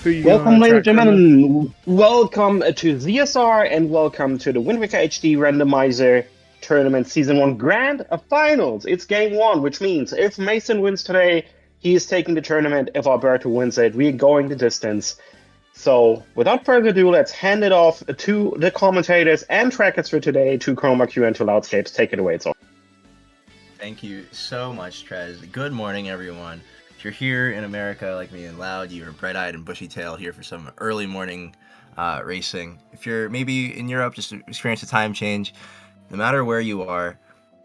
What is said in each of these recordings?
Who you Welcome, gonna ladies try and gentlemen. Welcome to ZSR and welcome to the Wind Waker HD Randomizer Tournament Season 1 Grand Finals. It's Game 1, which means if Mason wins today, he is taking the tournament. If Alberto wins it, we're going the distance. So, without further ado, let's hand it off to the commentators and trackers for today, to Chroma Q and to Loudscapes. Take it away, it's all. Thank you so much, Trez. Good morning, everyone. If you're here in America like me and Loud, you're bright-eyed and bushy-tailed here for some early morning racing. If you're maybe in Europe, just to experience a time change, no matter where you are,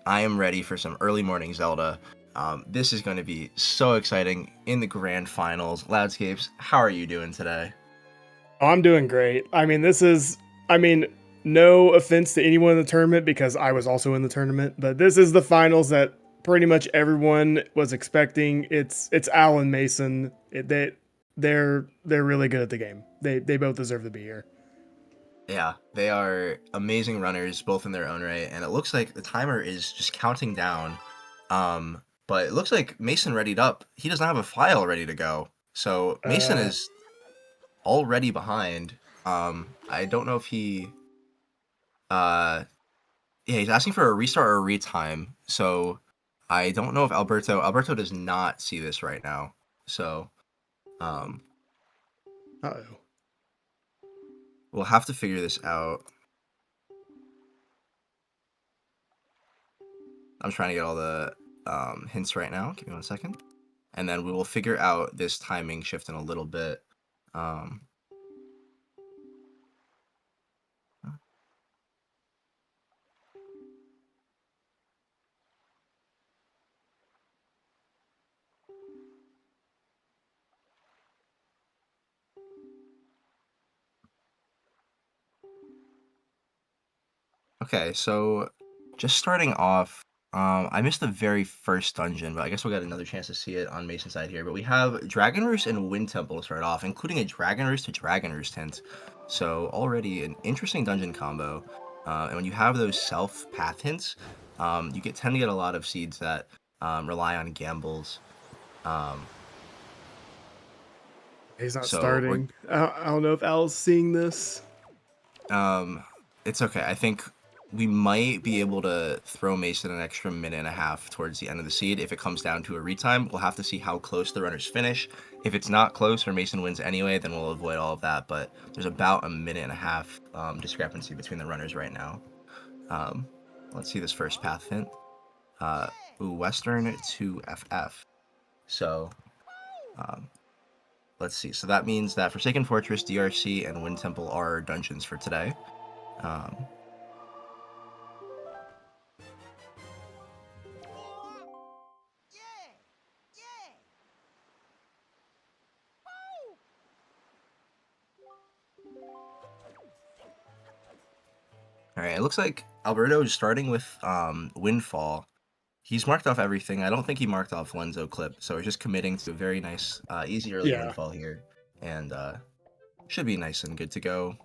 I am ready for some early morning Zelda. This is going to be so exciting in the grand finals. Loudscapes, how are you doing today? Oh, I'm doing great. No offense to anyone in the tournament because I was also in the tournament, but this is the finals that pretty much everyone was expecting. It's Al and Mason. They're really good at the game. They both deserve to be here. Yeah, they are amazing runners, both in their own right, and it looks like the timer is just counting down. But it looks like Mason readied up. He doesn't have a file ready to go, so Mason is already behind. I don't know if he, yeah, he's asking for a restart or a retime. So I don't know if Alberto does not see this right now. So, Uh-oh. we'll have to figure this out. I'm trying to get all the hints right now. Give me 1 second. And then we will figure out this timing shift in a little bit. Okay, so just starting off, I missed the very first dungeon, but I guess we'll get another chance to see it on Mason's side here. But we have Dragon Roost and Wind Temple to start off, including a Dragon Roost to Dragon Roost hint. So already an interesting dungeon combo. And when you have those self-path hints, you tend to get a lot of seeds that rely on gambles. He's not So starting. I don't know if Al's seeing this. It's okay. I think we might be able to throw Mason an extra minute and a half towards the end of the seed. If it comes down to a retime, we'll have to see how close the runners finish. If it's not close or Mason wins anyway, then we'll avoid all of that. But there's about a minute and a half discrepancy between the runners right now. Let's see this first path hint. Western to FF. So, let's see. So that means that Forsaken Fortress, DRC, and Wind Temple are dungeons for today. Alright, it looks like Alberto is starting with Windfall. He's marked off everything. I don't think he marked off Lenzo Clip, so we're just committing to a very nice, easy early Windfall here. And should be nice and good to go.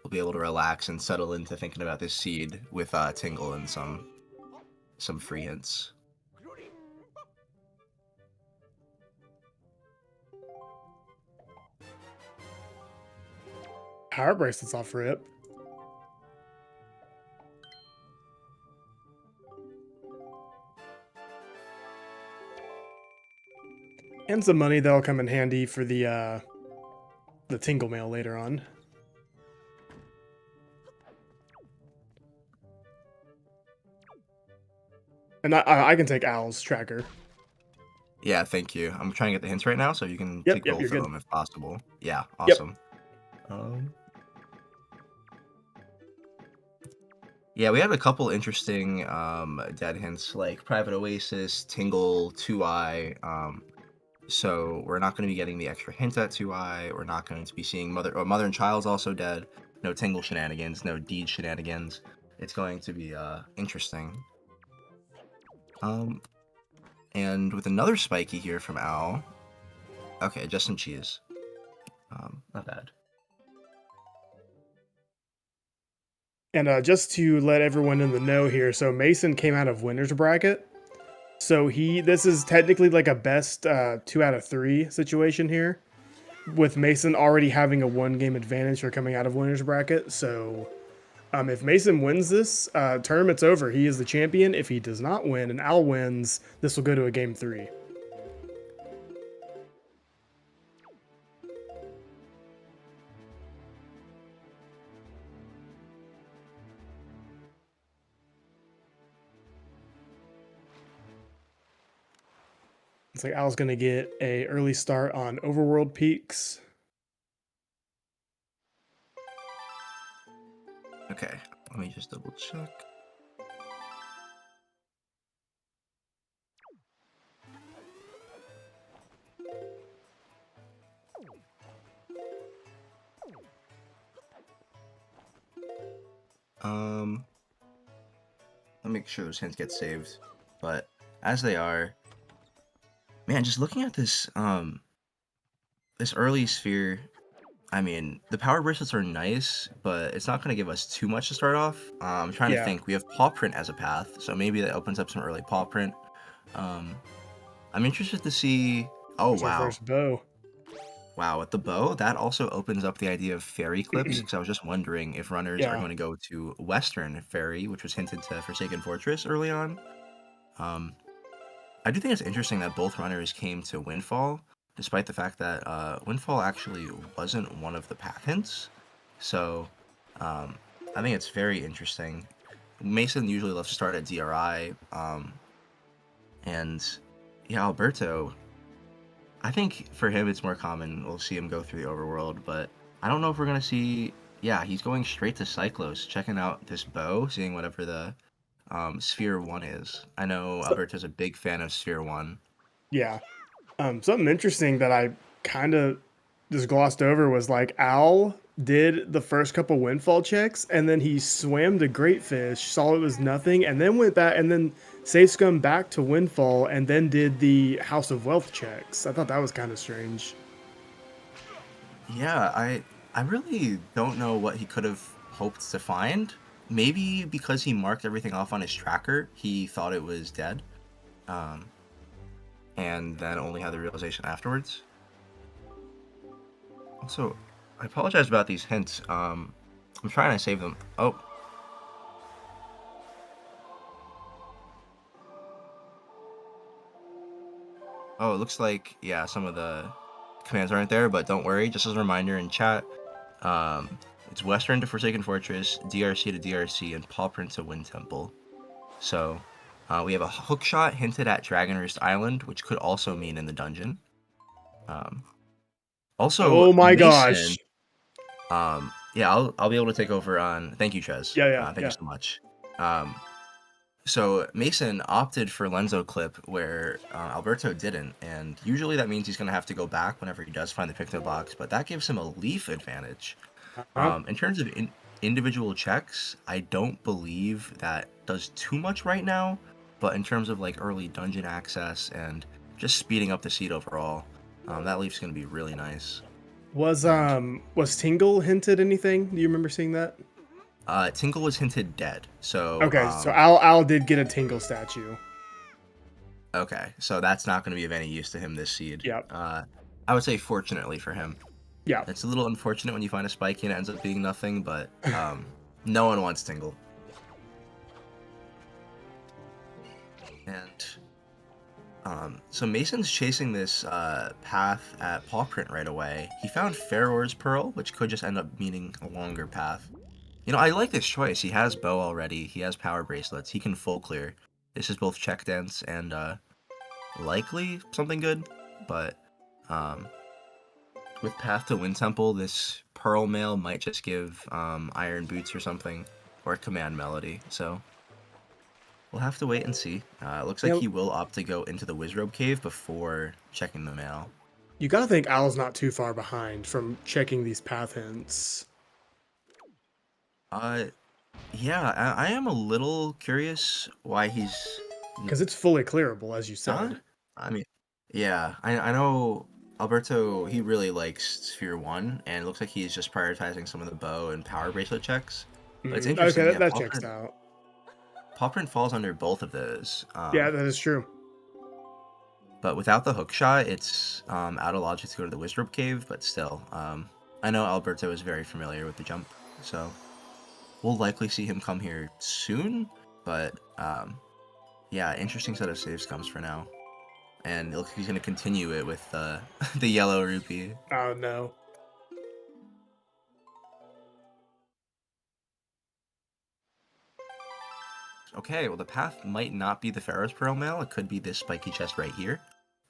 We'll be able to relax and settle into thinking about this seed with Tingle and some free hints. Power bracelets off rip. And some money that'll come in handy for the Tingle mail later on. And I can take Al's tracker. Yeah, thank you. I'm trying to get the hints right now, so you can take both of them if possible. Yeah, awesome. Yeah, we had a couple interesting dead hints, like Private Oasis, Tingle, 2i. So we're not going to be getting the extra hint at 2i. We're not going to be seeing Mother and Child's also dead. No Tingle shenanigans, no Deed shenanigans. It's going to be interesting. And with another spiky here from Al. Okay, just some cheese. Not bad. And just to let everyone in the know here, so Mason came out of winner's bracket. So this is technically like a best 2 out of 3 situation here. with Mason already having a 1-game advantage for coming out of winner's bracket. So if Mason wins this term, it's over. He is the champion. If he does not win and Al wins, this will go to a game 3. It's like Al's going to get a early start on Overworld Peaks. Okay, let me just double check. Let me make sure those hints get saved. But as they are, man, just looking at this this early sphere, I mean, the power bracelets are nice, but it's not going to give us too much to start off. I'm trying to think. We have paw print as a path, so maybe that opens up some early paw print. I'm interested to see. Oh, There's our wow. first bow. Wow, with the bow, that also opens up the idea of fairy clips, because I was just wondering if runners are going to go to Western Fairy, which was hinted to Forsaken Fortress early on. I do think it's interesting that both runners came to Windfall, despite the fact that Windfall actually wasn't one of the path hints. So I think it's very interesting. Mason usually loves to start at DRI, and yeah, Alberto, I think for him it's more common. We'll see him go through the overworld, but I don't know if we're going to see... Yeah, he's going straight to Cyclos, checking out this bow, seeing whatever the Sphere 1 is. I know Alberto's a big fan of Sphere 1. Yeah. Something interesting that I kind of just glossed over was like Al did the first couple windfall checks and then he swam to Great Fish, saw it was nothing, and then went back and then safe scum back to Windfall and then did the House of Wealth checks. I thought that was kind of strange. Yeah, I really don't know what he could have hoped to find. Maybe because he marked everything off on his tracker, he thought it was dead. And then only had the realization afterwards. Also, I apologize about these hints. I'm trying to save them. Oh. Oh, it looks like, yeah, some of the commands aren't there, but don't worry. Just as a reminder in chat, it's Western to Forsaken Fortress, DRC to DRC, and Paw Print to Wind Temple. So, we have a hook shot hinted at Dragon Roost Island, which could also mean in the dungeon. Also, oh my Mason, gosh. yeah, I'll be able to take over on... Thank you, Ches. Thank you so much. So Mason opted for Lenzo Clip where Alberto didn't, and usually that means he's going to have to go back whenever he does find the Picto Box, but that gives him a leaf advantage. In terms of individual checks, I don't believe that does too much right now, but in terms of like early dungeon access and just speeding up the seed overall, that leaf's going to be really nice. Was Tingle hinted anything? Do you remember seeing that? Tingle was hinted dead, so... Okay, so Al did get a Tingle statue. Okay, so that's not going to be of any use to him this seed. Yep. I would say fortunately for him. Yeah. It's a little unfortunate when you find a Spiky and it ends up being nothing, but no one wants Tingle. And so Mason's chasing this path at Paw Print right away. He found Pharaoh's Pearl, which could just end up meaning a longer path. You know, I like this choice. He has bow already. He has power bracelets. He can full clear. This is both check dance and likely something good. But with Path to Wind Temple, this Pearl Mail might just give Iron Boots or something, or Command Melody. So we'll have to wait and see. It looks like he will opt to go into the Wizrobe Cave before checking the mail. You gotta think Al's not too far behind from checking these path hints. Yeah, I am a little curious why he's... Because it's fully clearable, as you said. I mean, yeah, I know Alberto, he really likes Sphere 1, and it looks like he's just prioritizing some of the bow and power bracelet checks. But it's interesting. Okay, yeah, that checks out. Paw Print falls under both of those. Yeah, that is true. But without the hook shot, it's out of logic to go to the Wizrobe Cave, but still. I know Alberto is very familiar with the jump, so we'll likely see him come here soon, but yeah, interesting set of save scums for now. And it looks like he's going to continue it with the yellow rupee. Oh no. Okay, well the path might not be the Pharaoh's Pearl Mail, it could be this spiky chest right here.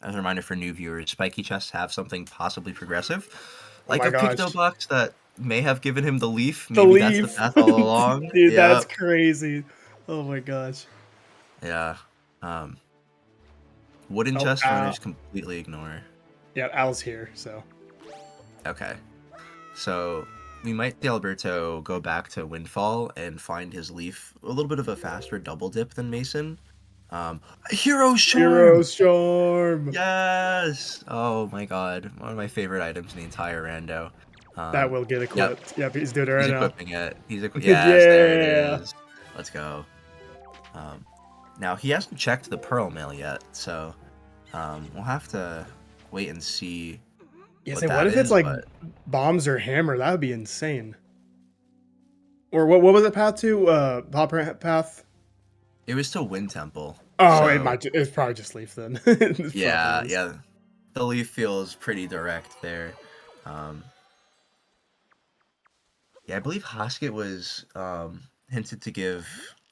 As a reminder for new viewers, spiky chests have something possibly progressive, Oh like my a Picto gosh. box that may have given him the leaf. The Maybe that's the leaf. path all along. Dude, that's Yep. crazy. Oh my gosh. Yeah. Wooden Oh, chest runners completely ignore. Yeah, Al's here, so. Okay. So we might see Alberto go back to Windfall and find his leaf a little bit of a faster double dip than Mason. Hero's Charm! Hero's Charm! Yes! Oh my god. One of my favorite items in the entire rando. That will get equipped. Yep, he's doing it right He's now. equipping it. Yes, there it Yeah. is. Let's go. Now, he hasn't checked the Pearl Mail yet, so we'll have to wait and see. Yeah, what say, that what if it's is, like but bombs or hammer? That would be insane. Or what was it path to? Pop path? it was to Wind Temple. Oh, so, it's probably just leaf then. It yeah, probably is. yeah. The leaf feels pretty direct there. Yeah, I believe Hosket was hinted to give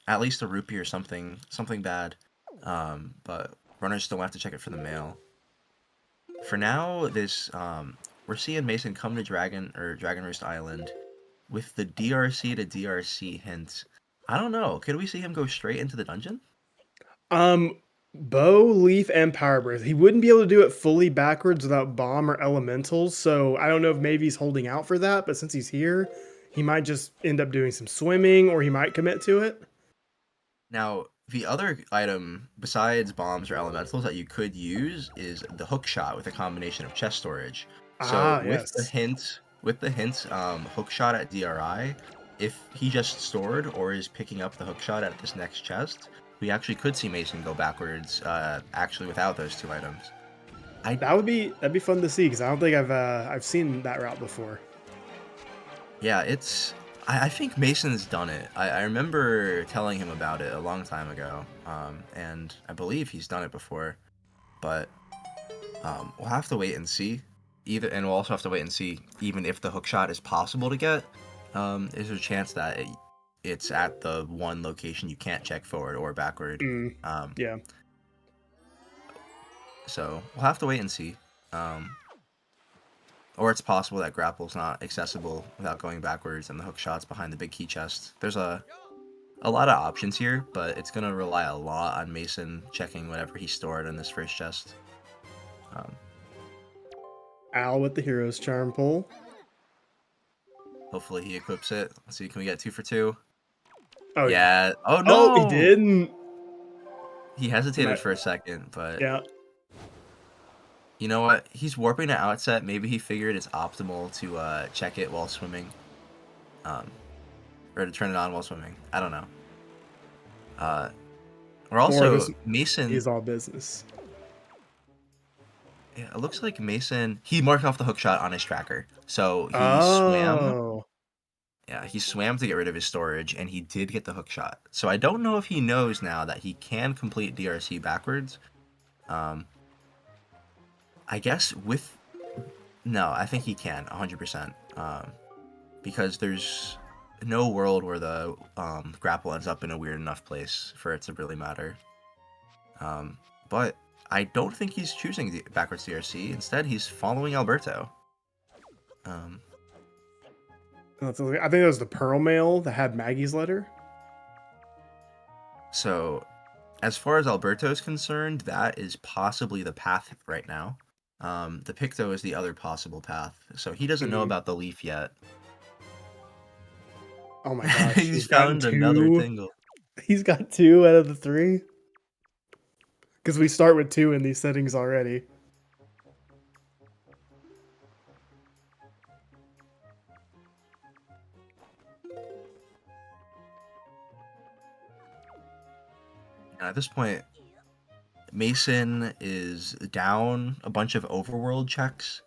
at least a rupee or something bad. But runners still have to check it for the mail. For now, this we're seeing Mason come to Dragon Roost Island with the DRC to DRC hint. I don't know. Could we see him go straight into the dungeon? Bow, leaf, and power breath. He wouldn't be able to do it fully backwards without bomb or elementals. So I don't know if maybe he's holding out for that. But since he's here, he might just end up doing some swimming, or he might commit to it. Now, the other item besides bombs or elementals that you could use is the hook shot with a combination of chest storage. So with the Yes. hint, hook shot at DRI, if he just stored or is picking up the hook shot at this next chest, we actually could see Mason go backwards, actually without those two items. That'd be fun to see because I don't think I've seen that route before. Yeah, I think Mason's done it. I remember telling him about it a long time ago, and I believe he's done it before. But we'll have to wait and see. And we'll also have to wait and see even if the hook shot is possible to get. Is there a chance that it's at the one location you can't check forward or backward? Yeah. So we'll have to wait and see. Or it's possible that grapple's not accessible without going backwards and the hook shot's behind the big key chest. There's a lot of options here, but it's going to rely a lot on Mason checking whatever he stored in this first chest. Al with the hero's charm pull. Hopefully he equips it. Let's see, can we get 2 for 2? Oh yeah. Oh no! Oh, he didn't. He hesitated for a second, but Yeah. you know what? He's warping to outset. Maybe he figured it's optimal to check it while swimming. Or to turn it on while swimming. I don't know. Or also, Mason... He's all business. Yeah, it looks like Mason... He marked off the hook shot on his tracker. So he swam. Yeah, he swam to get rid of his storage, and he did get the hook shot. So I don't know if he knows now that he can complete DRC backwards. I guess with... No, I think he can, 100%. Because there's no world where the grapple ends up in a weird enough place for it to really matter. But I don't think he's choosing the backwards DRC. Instead, he's following Alberto. I think it was the Pearl Mail that had Maggie's letter. So, as far as Alberto is concerned, that is possibly the path right now. The Picto is the other possible path. So he doesn't know about the leaf yet. Oh my gosh. He's found another tingle. He's got 2 out of the 3. Because we start with 2 in these settings already. And at this point, Mason is down a bunch of overworld checks.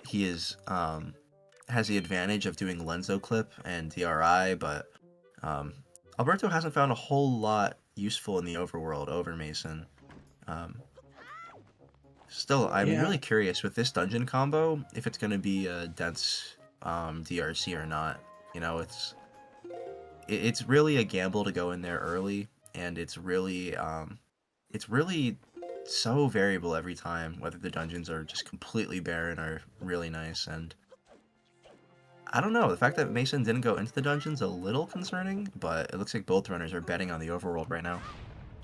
He has the advantage of doing Lenzo Clip and DRI, but Alberto hasn't found a whole lot useful in the overworld over Mason. Still, I'm Yeah. really curious with this dungeon combo if it's going to be a dense DRC or not. You know, it's really a gamble to go in there early, and it's really so variable every time whether the dungeons are just completely barren or really nice. And I don't know, the fact that Mason didn't go into the dungeon's a little concerning, but it looks like both runners are betting on the overworld right now.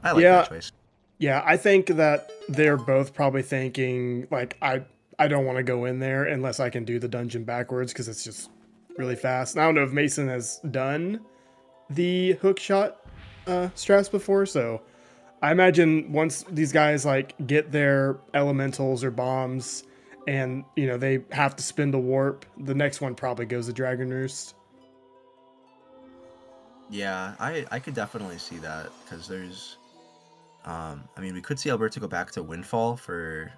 I like that Yeah. choice. Yeah, I think that they're both probably thinking like I don't want to go in there unless I can do the dungeon backwards because it's just really fast. And I don't know if Mason has done the hook shot strats before, so I imagine once these guys like get their elementals or bombs and they have to spin the warp, the next one probably goes to Dragon Roost. Yeah, I could definitely see that because there's I mean, we could see Alberto go back to Windfall for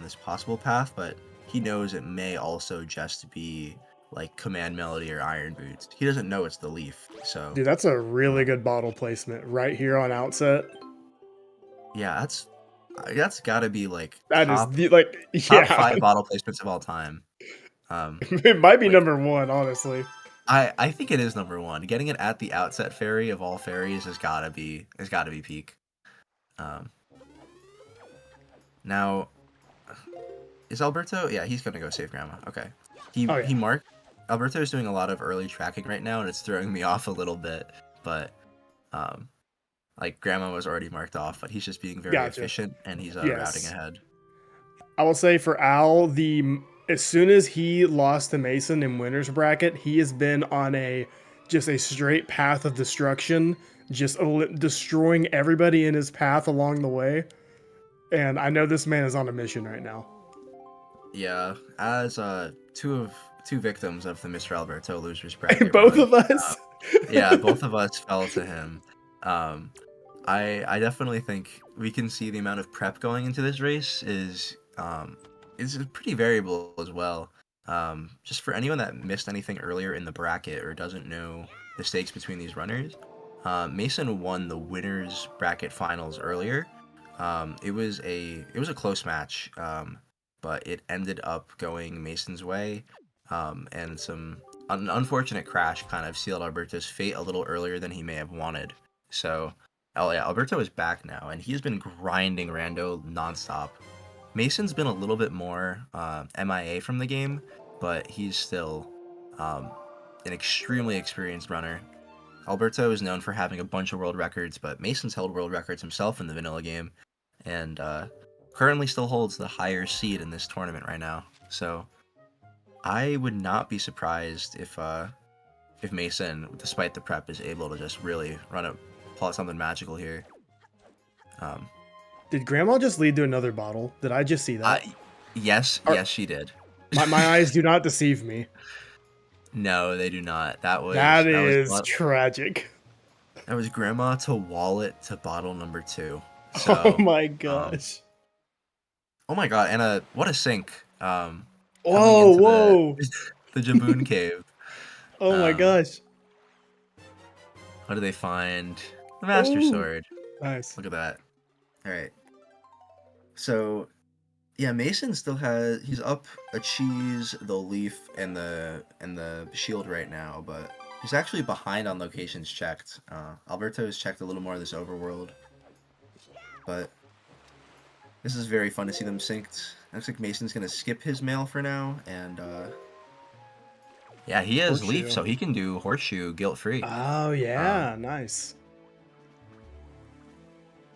this possible path, but he knows it may also just be like Command Melody or Iron Boots. He doesn't know it's the Leaf, so Dude, that's a really uh, good bottle placement right here on outset. yeah, that's got to be like That is top the like top yeah. 5 bottle placements of all time. It might be Like number one, honestly. I think it is number 1. Getting it at the outset fairy of all fairies has got to be peak. Um, Now, is Alberto? Yeah, he's gonna go save Grandma. Okay. He Oh he yeah. marked. Alberto is doing a lot of early tracking right now, and it's throwing me off a little bit. But, um, like Grandma was already marked off, but he's just being very Gotcha. efficient, and he's routing Yes. ahead. I will say for Al, as soon as he lost to Mason in winners bracket, he has been on just a straight path of destruction, just destroying everybody in his path along the way. And I know this man is on a mission right now. Yeah, as two victims of the Mr. Alberto losers bracket Both run. of us. Yeah, both of us fell to him. Um, I definitely think we can see the amount of prep going into this race is pretty variable as well. Just for anyone that missed anything earlier in the bracket or doesn't know the stakes between these runners, Mason won the winners bracket finals earlier. It was a close match, but it ended up going Mason's way, and an unfortunate crash kind of sealed Alberto's fate a little earlier than he may have wanted. So, oh yeah, Alberto is back now, and he's been grinding Rando nonstop. Mason's been a little bit more MIA from the game, but he's still an extremely experienced runner. Alberto is known for having a bunch of world records, but Mason's held world records himself in the vanilla game, and currently still holds the higher seed in this tournament right now. So I would not be surprised if Mason, despite the prep, is able to just really pull out something magical here. Did Grandma just lead to another bottle? Did I just see that? Yes, she did. My eyes do not deceive me. No, they do not. That is tragic. That was Grandma to wallet to bottle number 2. Oh So, my gosh. Oh my god, and what a sync. Whoa, whoa. whoa. The Jaboon Cave. Oh my gosh. What do they find? The Master Ooh. Sword. Nice. Look at that. Alright. So, yeah, Mason he's up a cheese, the leaf, and the shield right now, but he's actually behind on locations checked. Alberto has checked a little more of this overworld. But this is very fun to see them synced. Looks like Mason's gonna skip his mail for now, and yeah, he has Horseshoe. leaf, so he can do horseshoe guilt-free. Oh yeah, nice.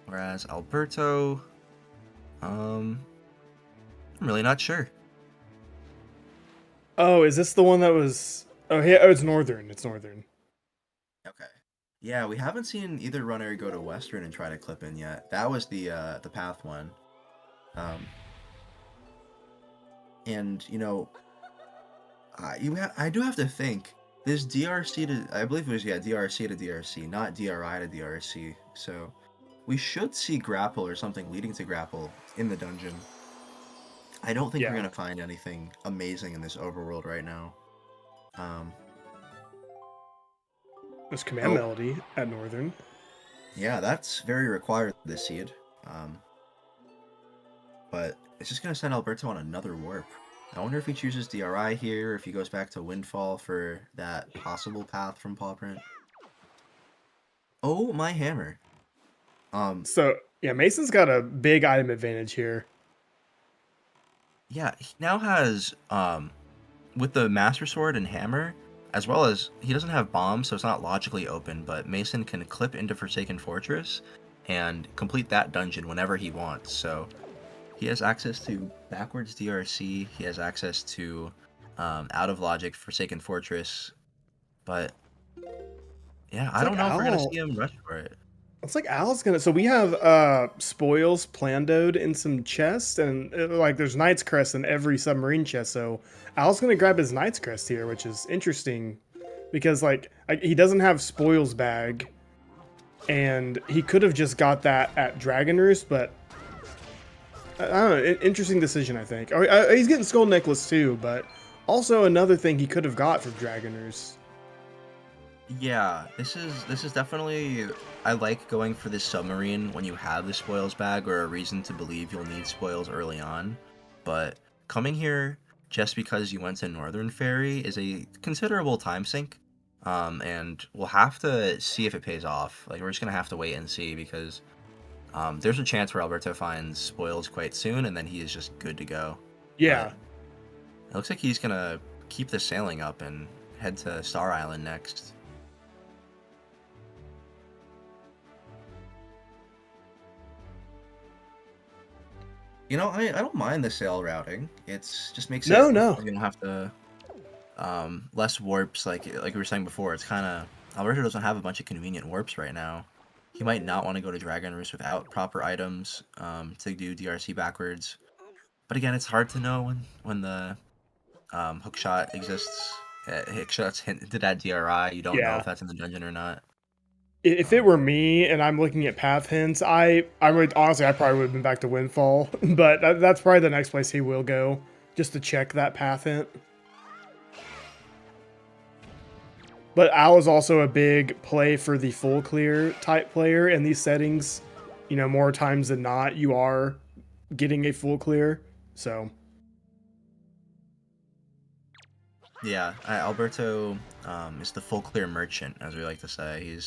Whereas Alberto, I'm really not sure. Oh, is this the one that was? Oh, yeah. Oh, it's northern. It's northern. Okay. Yeah, we haven't seen either runner go to Western and try to clip in yet. That was the path one. And I do have to think this DRC to, I believe it was DRC to DRC, not DRI to DRC. So we should see grapple or something leading to grapple in the dungeon. I don't think we're gonna find anything amazing in this overworld right now. There's command melody at Northern. Yeah, that's very required this seed. But it's just gonna send Alberto on another warp. I wonder if he chooses DRI here, if he goes back to Windfall for that possible path from Paw Print. Oh, my hammer. So, yeah, Mason's got a big item advantage here. Yeah, he now has, with the Master Sword and Hammer, as well as, he doesn't have bombs, so it's not logically open, but Mason can clip into Forsaken Fortress and complete that dungeon whenever he wants, so he has access to backwards DRC, he has access to out of logic Forsaken Fortress, but yeah, I don't know if we're gonna see him rush for it. It's like Al's gonna. So we have spoils plandoed in some chests, and like there's Knight's Crest in every submarine chest. So Al's gonna grab his Knight's Crest here, which is interesting because like he doesn't have spoils bag, and he could have just got that at Dragon Roost, but I don't know. Interesting decision, I think. He's getting Skull Necklace too, but also another thing he could have got from Dragon Roost. Yeah, this is definitely, I like going for this submarine when you have the spoils bag or a reason to believe you'll need spoils early on, but coming here just because you went to Northern Ferry is a considerable time sink, and we'll have to see if it pays off. Like, we're just gonna have to wait and see because there's a chance where Alberto finds spoils quite soon and then he is just good to go. Yeah. But it looks like he's gonna keep the sailing up and head to Star Island next. You know, I don't mind the sail routing. It's just makes it No. you don't have to less warps like we were saying before. It's kind of Alberto doesn't have a bunch of convenient warps right now. He might not want to go to Dragon Roost without proper items to do DRC backwards. But again, it's hard to know when the hook shot exists. Hook shots hinted at DRI. You don't know if that's in the dungeon or not. If it were me and I'm looking at path hints, I would honestly, I probably would have been back to Windfall, but that's probably the next place he will go, just to check that path hint. But Al is also a big play for the full clear type player in these settings. You know, more times than not, you are getting a full clear, so. Yeah, Alberto is the full clear merchant, as we like to say.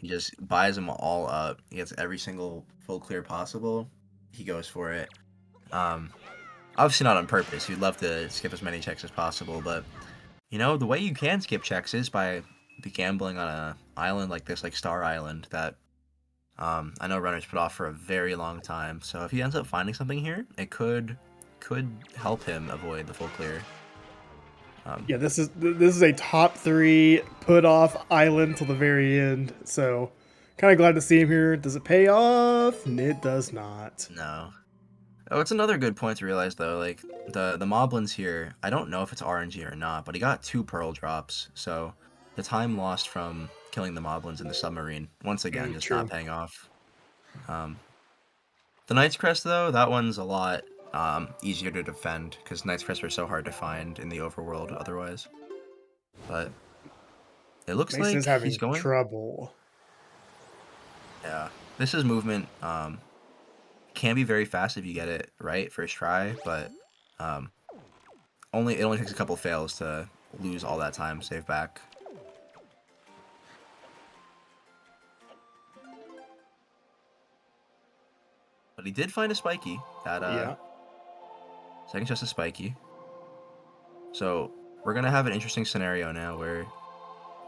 He just buys them all up. He gets every single full clear possible. He goes for it. Obviously not on purpose. You'd love to skip as many checks as possible, but you know the way you can skip checks is by gambling on an island like this, like Star Island, that I know runners put off for a very long time. So if he ends up finding something here, it could help him avoid the full clear. Yeah, this is a top 3 put off island till the very end. So, kind of glad to see him here. Does it pay off? It does not. No. Oh, it's another good point to realize though. Like the moblins here, I don't know if it's RNG or not, but he got 2 pearl drops. So the time lost from killing the moblins in the submarine once again just not paying off. The Knight's Crest though, that one's a lot easier to defend because Knight's Crest are so hard to find in the overworld otherwise. But it looks Mason's like having he's going trouble. Yeah, this is movement. Can be very fast if you get it right first try, but it only takes a couple fails to lose all that time save back. But he did find a spiky. That second chest is spiky. So we're gonna have an interesting scenario now where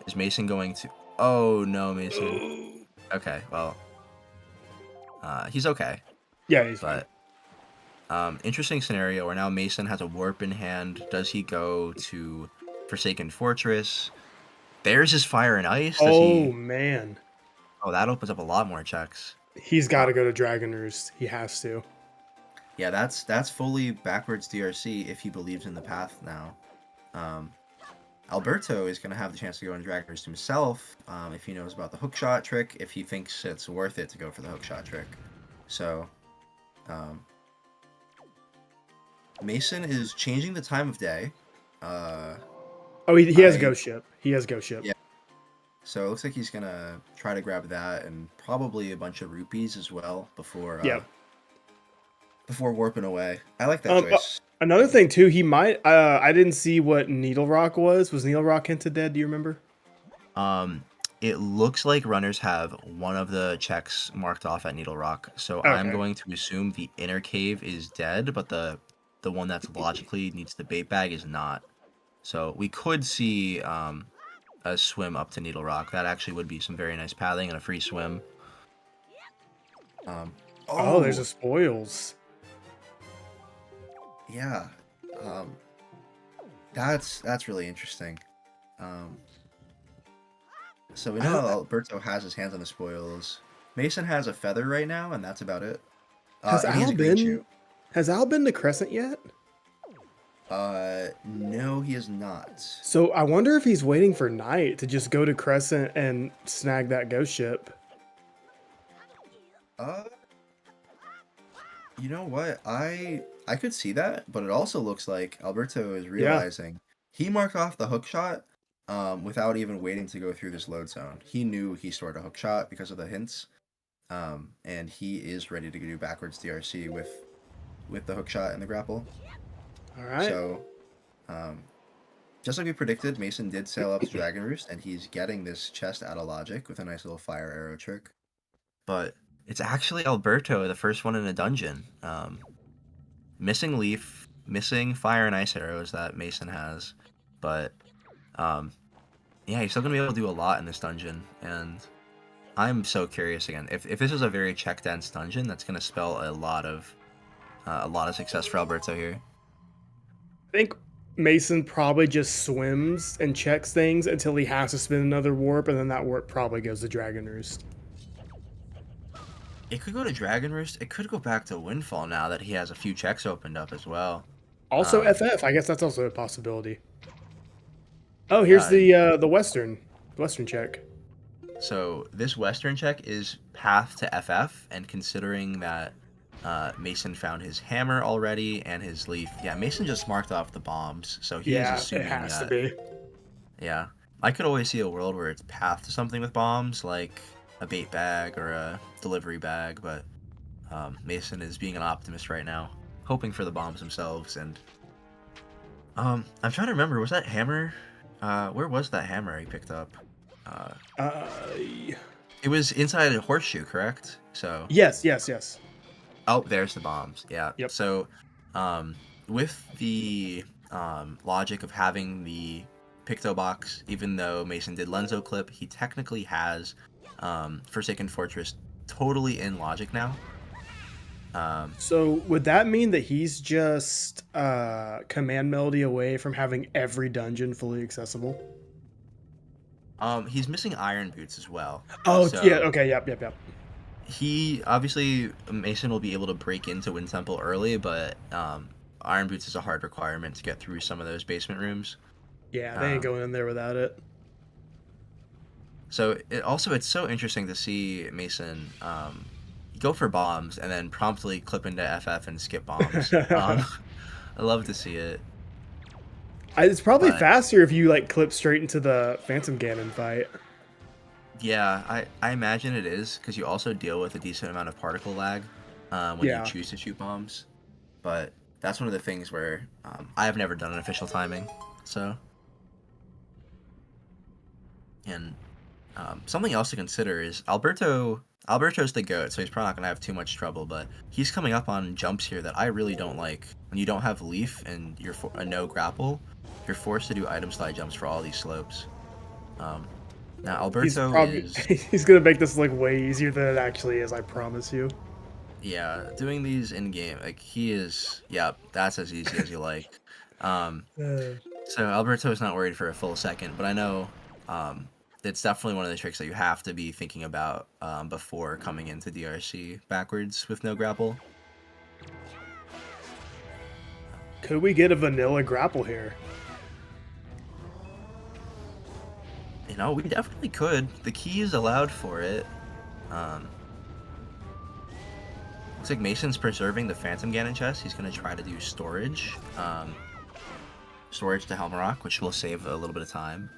is Mason going to? Oh no, Mason. Okay, well, he's okay. Yeah, he's fine. Interesting scenario where now Mason has a warp in hand. Does he go to Forsaken Fortress? There's his fire and ice. Man. Oh, that opens up a lot more checks. He's got to go to Dragon Roost. He has to. Yeah, that's fully backwards DRC if he believes in the path now. Alberto is going to have the chance to go in Dragon Roost himself if he knows about the hookshot trick, if he thinks it's worth it to go for the hookshot trick. So, Mason is changing the time of day. Oh, he has Ghost Ship. He has Ghost Ship. Yeah. So it looks like he's going to try to grab that and probably a bunch of rupees as well before warping away. I like that choice. Another thing too, he might. I didn't see what Needle Rock was. Was Needle Rock hinted dead? Do you remember? It looks like runners have one of the checks marked off at Needle Rock, so okay. I'm going to assume the inner cave is dead, but the one that's logically needs the bait bag is not. So we could see a swim up to Needle Rock. That actually would be some very nice pathing and a free swim. Oh, there's a spoils. Yeah, that's really interesting. So we know Alberto has his hands on the spoils. Mason has a feather right now, and that's about it. Has Al been to Crescent yet? No, he is not. So I wonder if he's waiting for night to just go to Crescent and snag that ghost ship. You know what? I could see that, but it also looks like Alberto is realizing he marked off the hook shot without even waiting to go through this load zone. He knew he stored a hook shot because of the hints, and he is ready to do backwards DRC with the hook shot and the grapple. All right. So, just like we predicted, Mason did sail up to Dragon Roost, and he's getting this chest out of logic with a nice little fire arrow trick. But it's actually Alberto, the first one in a dungeon. Missing leaf, missing fire and ice arrows that Mason has, but yeah, he's still gonna be able to do a lot in this dungeon, and I'm so curious again. If this is a very check dense dungeon, that's gonna spell a lot of success for Alberto here. I think Mason probably just swims and checks things until he has to spin another warp, and then that warp probably goes to Dragon Roost. It could go to Dragon Roost. It could go back to Windfall now that he has a few checks opened up as well. Also FF, I guess that's also a possibility. Oh, here's the Western check. So this Western check is path to FF, and considering that Mason found his hammer already and his leaf, yeah, Mason just marked off the bombs, so he's assuming it has that. To be. Yeah, I could always see a world where it's path to something with bombs, like a bait bag or a delivery bag, but Mason is being an optimist right now, hoping for the bombs themselves. And I'm trying to remember, was that hammer? Where was that hammer he picked up? It was inside a horseshoe, correct? So yes. Oh, there's the bombs. Yeah. Yep. So, with the logic of having the Picto box, even though Mason did Lenzo clip, he technically has Forsaken Fortress totally in logic now. So would that mean that he's just command melody away from having every dungeon fully accessible? He's missing Iron Boots as well. Oh, so yeah. Okay. Yep. He obviously, Mason will be able to break into Wind Temple early, but Iron Boots is a hard requirement to get through some of those basement rooms. Yeah, they ain't going in there without it. So it's so interesting to see Mason go for bombs and then promptly clip into FF and skip bombs. I love to see it. It's probably faster if you like clip straight into the Phantom Ganon fight. Yeah, I imagine it is, because you also deal with a decent amount of particle lag when you choose to shoot bombs. But that's one of the things where I have never done an official timing. So, and something else to consider is Alberto's the GOAT, so he's probably not going to have too much trouble, but he's coming up on jumps here that I really don't like. When you don't have Leaf and you're a no grapple, you're forced to do item slide jumps for all these slopes. Now Alberto he's going to make this look way easier than it actually is, I promise you. Yeah, doing these in-game, like, he is, that's as easy as you like. So Alberto is not worried for a full second, but I know it's definitely one of the tricks that you have to be thinking about before coming into DRC backwards with no grapple. Could we get a vanilla grapple here? You know, we definitely could. The keys allowed for it. Looks like Mason's preserving the Phantom Ganon chest. He's going to try to do storage. Storage to Helmarock, which will save a little bit of time.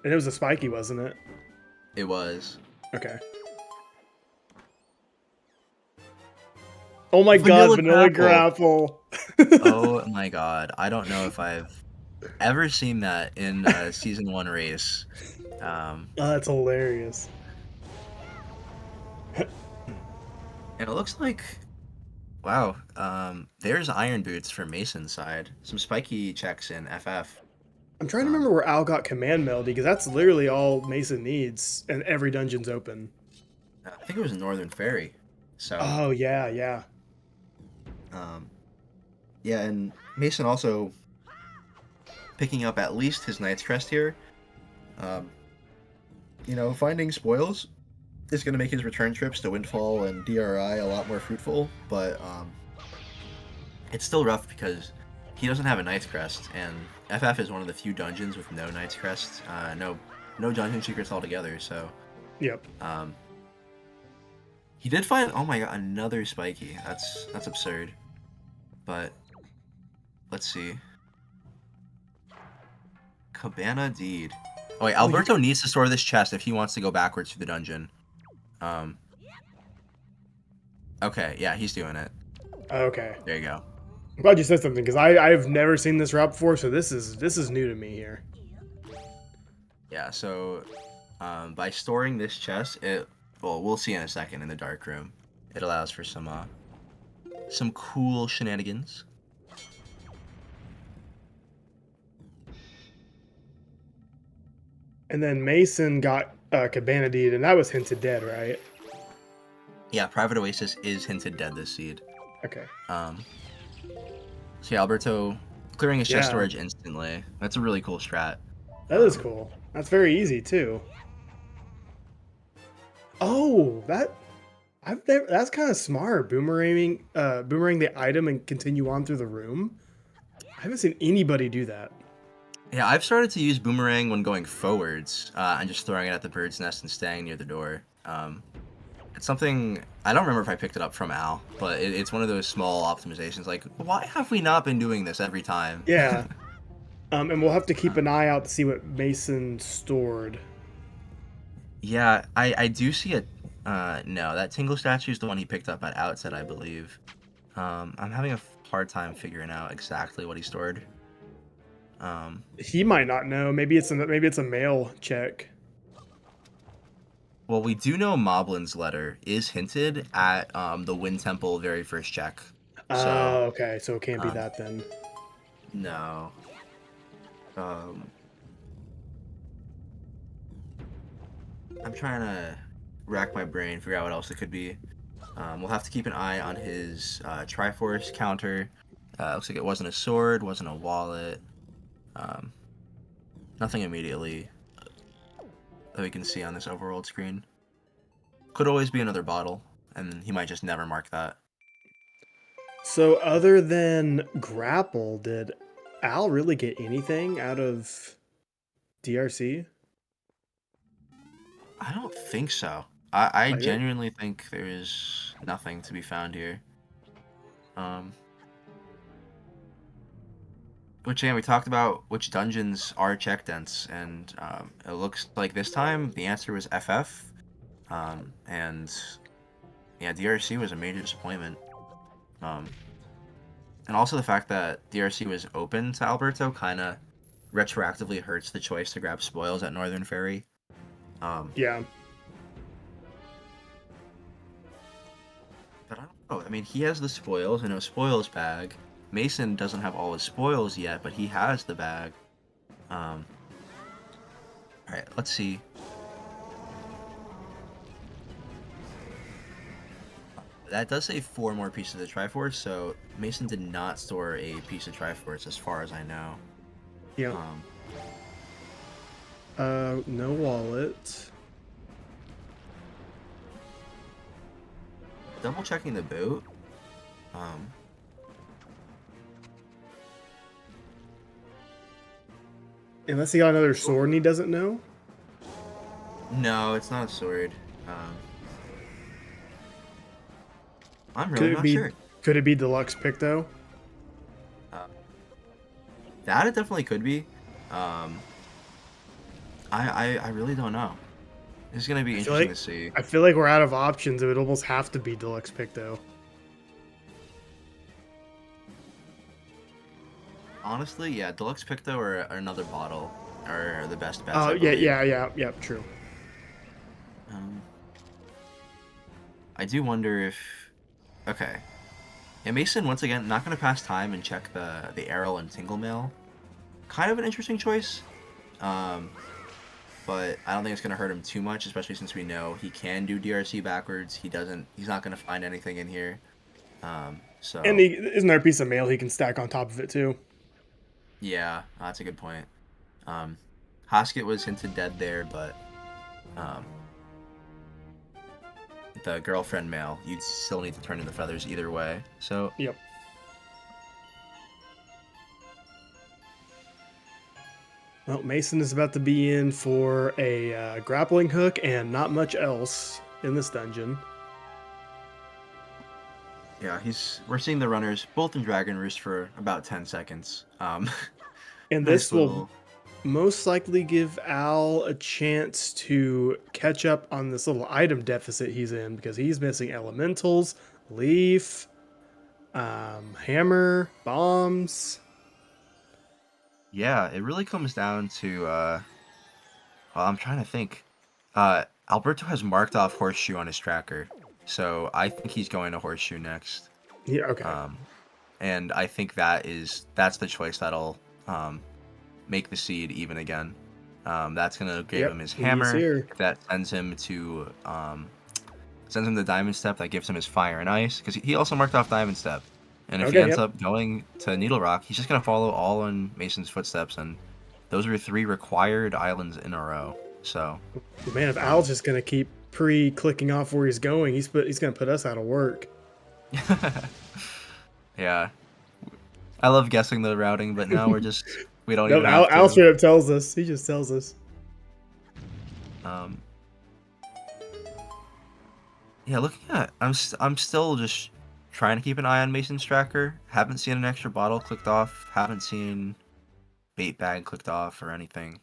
And it was a spiky, wasn't it? It was. Okay. Oh my god, vanilla grapple. Oh my god. I don't know if I've ever seen that in a Season 1 race. Oh, that's hilarious. And it looks like, wow, there's Iron Boots for Mason's side. Some spiky checks in FF. I'm trying to remember where Al got Command Melody, because that's literally all Mason needs, and every dungeon's open. I think it was Northern Fairy. So. Oh, yeah, yeah. Yeah, and Mason also picking up at least his Knight's Crest here. You know, finding spoils is going to make his return trips to Windfall and DRI a lot more fruitful, but it's still rough because he doesn't have a Knight's Crest, and FF is one of the few dungeons with no Knight's Crest, no dungeon secrets altogether, so... Yep. He did find, oh my god, another spiky. That's absurd. But, let's see. Cabana Deed. Oh wait, Alberto needs to store this chest if he wants to go backwards through the dungeon. Okay, yeah, he's doing it. Okay. There you go. I'm glad you said something, because I've never seen this route before, so this is new to me here. Yeah, so by storing this chest, well, we'll see in a second in the dark room. It allows for some cool shenanigans. And then Mason got Cabana Deed, and that was hinted dead, right? Yeah, Private Oasis is hinted dead this seed. Okay. So yeah, Alberto clearing his chest storage instantly. That's a really cool strat. That is cool. That's very easy too. Oh, that's kind of smart. Boomerang the item and continue on through the room. I haven't seen anybody do that. Yeah, I've started to use boomerang when going forwards and just throwing it at the bird's nest and staying near the door. It's something, I don't remember if I picked it up from Al, but it's one of those small optimizations. Like, why have we not been doing this every time? Yeah. And we'll have to keep an eye out to see what Mason stored. Yeah, I do see it. No, that Tingle statue is the one he picked up at Outset, I believe. I'm having a hard time figuring out exactly what he stored. He might not know. Maybe it's a mail check. Well, we do know Moblin's letter is hinted at the Wind Temple very first check. Oh, okay. So it can't be that then. No. I'm trying to rack my brain, figure out what else it could be. We'll have to keep an eye on his Triforce counter. Looks like it wasn't a sword, wasn't a wallet. Nothing immediately that we can see on this overworld screen. Could always be another bottle, and he might just never mark that. So other than grapple, did Al really get anything out of DRC? I don't think so. I genuinely think there is nothing to be found here. Which, yeah, we talked about which dungeons are check dents, and it looks like this time the answer was FF, and yeah, DRC was a major disappointment. And also the fact that DRC was open to Alberto kind of retroactively hurts the choice to grab spoils at Northern Fairy. Yeah. But I don't know. I mean, he has the spoils in a spoils bag. Mason doesn't have all his spoils yet, but he has the bag. Alright, let's see. That does say 4 more pieces of Triforce, so Mason did not store a piece of Triforce as far as I know. Yeah. No wallet. Double checking the boat. Unless he got another sword and he doesn't know? No, it's not a sword. Um, I'm Could really it not be? sure. Could it be Deluxe Picto? Uh, that it definitely could be. Um, I really don't know. It's gonna be I feel interesting like to see. I feel like we're out of options. It would almost have to be Deluxe Picto. Honestly, yeah, Deluxe Picto or another bottle are the best bets, Oh I yeah, believe. yeah. True. Um, I do wonder if. Okay. Yeah, Mason once again not gonna pass time and check the Arrow and Tingle Mail. Kind of an interesting choice. Um, but I don't think it's gonna hurt him too much, especially since we know he can do DRC backwards. He's not gonna find anything in here. And So isn't there a piece of mail he can stack on top of it too? yeah, that's a good point. Um, Hoskett was hinted dead there, but um, the girlfriend mail, you'd still need to turn in the feathers either way. So Yep. Well, Mason is about to be in for a grappling hook and not much else in this dungeon. yeah, we're seeing the runners both in Dragon Roost for about 10 seconds. And Nice this will little. most likely give Al a chance to catch up on this little item deficit he's in because he's missing elementals, leaf, hammer, bombs. Yeah, it really comes down to well, I'm trying to think. Alberto has marked off Horseshoe on his tracker, so I think he's going to Horseshoe next. Yeah, okay. Um, and I think that's the choice that'll make the seed even again. That's gonna give Yep, him his he's hammer. here. That sends him the Diamond Step. That gives him his Fire and Ice because he also marked off Diamond Step. And if he Okay, ends yep. up going to Needle Rock, he's just gonna follow all in Mason's footsteps, and those are 3 required islands in a row. So, Man, if um, Al's just gonna keep pre-clicking off where he's going, he's gonna put us out of work. yeah, I love guessing the routing, but now we don't No, even have Al to. straight up tells us. He just tells us. Um, yeah, looking at, I'm still just trying to keep an eye on Mason's tracker. Haven't seen an extra bottle clicked off. Haven't seen bait bag clicked off or anything.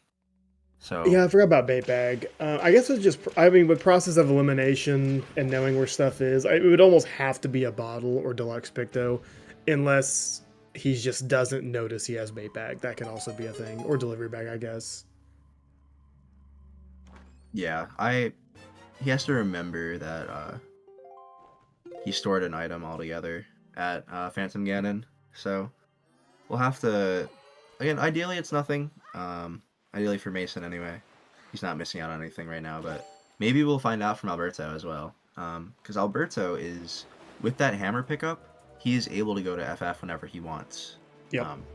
So Yeah, I forgot about bait bag. I guess it's just, I mean, with process of elimination and knowing where stuff is, it would almost have to be a bottle or deluxe picto, unless he just doesn't notice he has bait bag. That can also be a thing, or delivery bag, I guess. yeah, he has to remember that he stored an item altogether at Phantom Ganon. So we'll have to. Again, ideally it's nothing. Ideally for Mason anyway. He's not missing out on anything right now, but maybe we'll find out from Alberto as well. Because Alberto is with that hammer pickup, he is able to go to FF whenever he wants. Yep. Um,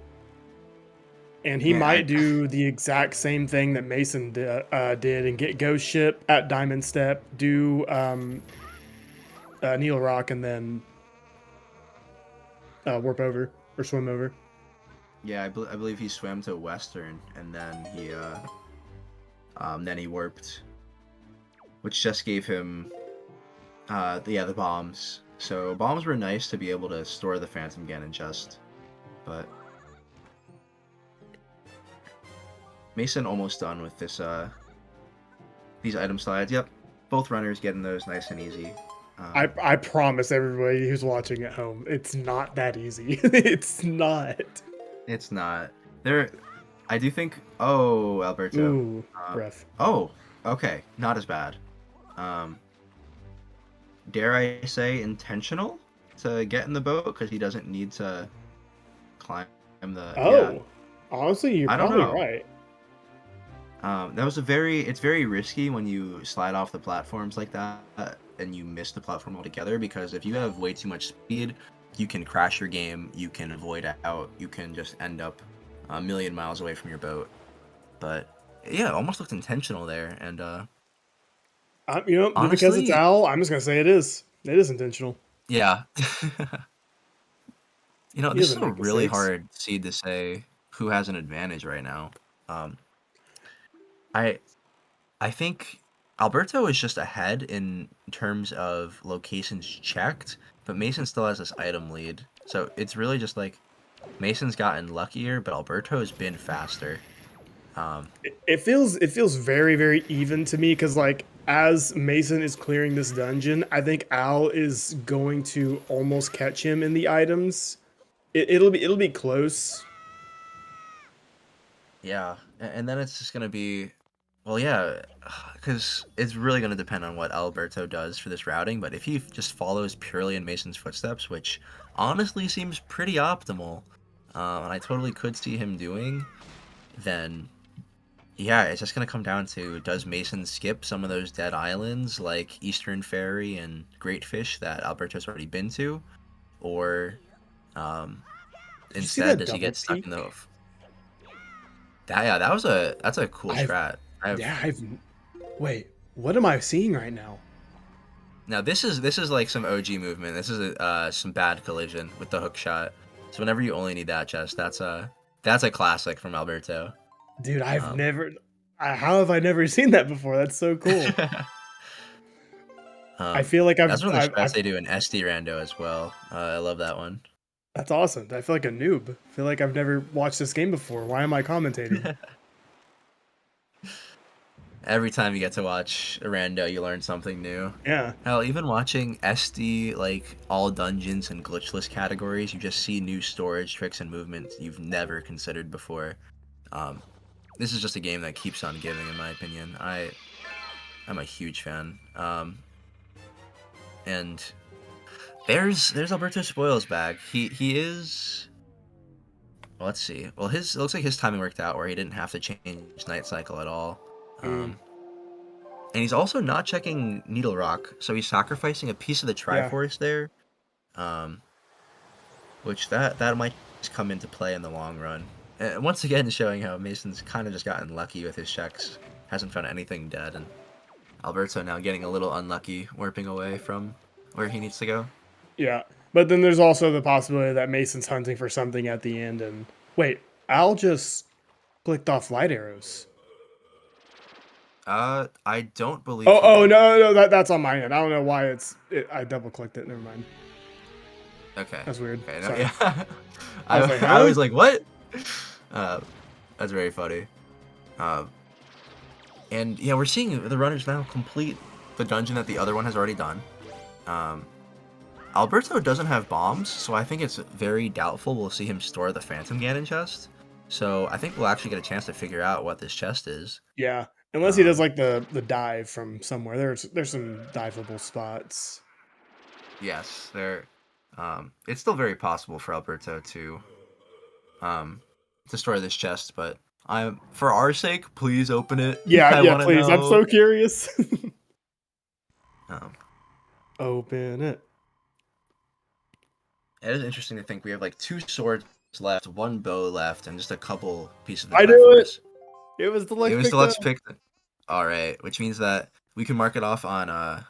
And he man, might do the exact same thing that Mason did and get Ghost Ship at Diamond Step, do Needle Rock, and then warp over or swim over. yeah, I believe he swam to Western and then he warped, which just gave him the bombs. So bombs were nice to be able to store the Phantom Ganon chest, but Mason almost done with this these item slides. Yep, both runners getting those nice and easy. I promise everybody who's watching at home, it's not that easy. It's not. It's not. There, I do think. Oh, Alberto. Ooh, ref. Oh, okay, not as bad. Um, dare I say intentional to get in the boat because he doesn't need to climb the. Oh, Yeah, honestly, you're I don't probably know. right. That was it's very risky when you slide off the platforms like that and you miss the platform altogether because if you have way too much speed, you can crash your game, you can avoid out, you can just end up a million miles away from your boat. But yeah, it almost looked intentional there, and Because it's honestly, Al, I'm just gonna say it is. It is intentional. yeah. He This is doesn't a make really mistakes. hard seed to say who has an advantage right now. Um, I I think Alberto is just ahead in terms of locations checked, but Mason still has this item lead. So it's really just like Mason's gotten luckier, but Alberto's been faster. It feels very, very even to me because like as Mason is clearing this dungeon, I think Al is going to almost catch him in the items. It'll be close. Yeah, and then it's just gonna be, well, yeah, because it's really gonna depend on what Alberto does for this routing. But if he just follows purely in Mason's footsteps, which honestly seems pretty optimal, and I totally could see him doing, then yeah, it's just gonna come down to, does Mason skip some of those dead islands like Eastern Ferry and Great Fish that Alberto's already been to, or um, Did you see instead that does he double get stuck peek? in the? That, yeah, that's a cool I've strat. I've yeah, I've wait, what am I seeing right now? Now this is like some OG movement. This is some bad collision with the hook shot. So whenever you only need that chest, that's a classic from Alberto. Dude, I've Um, never how have I never seen that before? That's so cool. I feel like that's one of the strats I've they do in SD Rando as well. I love that one. that's awesome. I feel like a noob. I feel like I've never watched this game before. Why am I commentating? Every time you get to watch a Rando, you learn something new. Yeah. Hell, even watching SD, like all dungeons and glitchless categories, you just see new storage tricks and movements you've never considered before. Um, this is just a game that keeps on giving, in my opinion. I'm a huge fan. And there's Alberto Spoils back. He is. Well, let's see. Well, it looks like his timing worked out where he didn't have to change Night Cycle at all. And he's also not checking Needle Rock, so he's sacrificing a piece of the Triforce there. Which that might just come into play in the long run. And once again, showing how Mason's kind of just gotten lucky with his checks. Hasn't found anything dead, and Alberto now getting a little unlucky, warping away from where he needs to go. Yeah. But then there's also the possibility that Mason's hunting for something at the end and wait, Al just clicked off light arrows. I don't believe. Oh no, that's on my end. I don't know why I double clicked it. Never mind. Okay. That's weird. Okay, no, Sorry. yeah. I was like, huh? I was like, what? That's very funny. And yeah, we're seeing the runners now complete the dungeon that the other one has already done. Alberto doesn't have bombs, so I think it's very doubtful we'll see him store the Phantom Ganon chest. So I think we'll actually get a chance to figure out what this chest is. Yeah. Unless he does like the dive from somewhere. There's some diveable spots. Yes, it's still very possible for Alberto to store this chest, but for our sake, please open it. Yeah, please. I'm so curious. Open it. It is interesting to think we have like 2 swords left, 1 bow left, and just a couple pieces of the I knew it. Triforce. It was the It was deluxe pick. All right, which means that we can mark it off on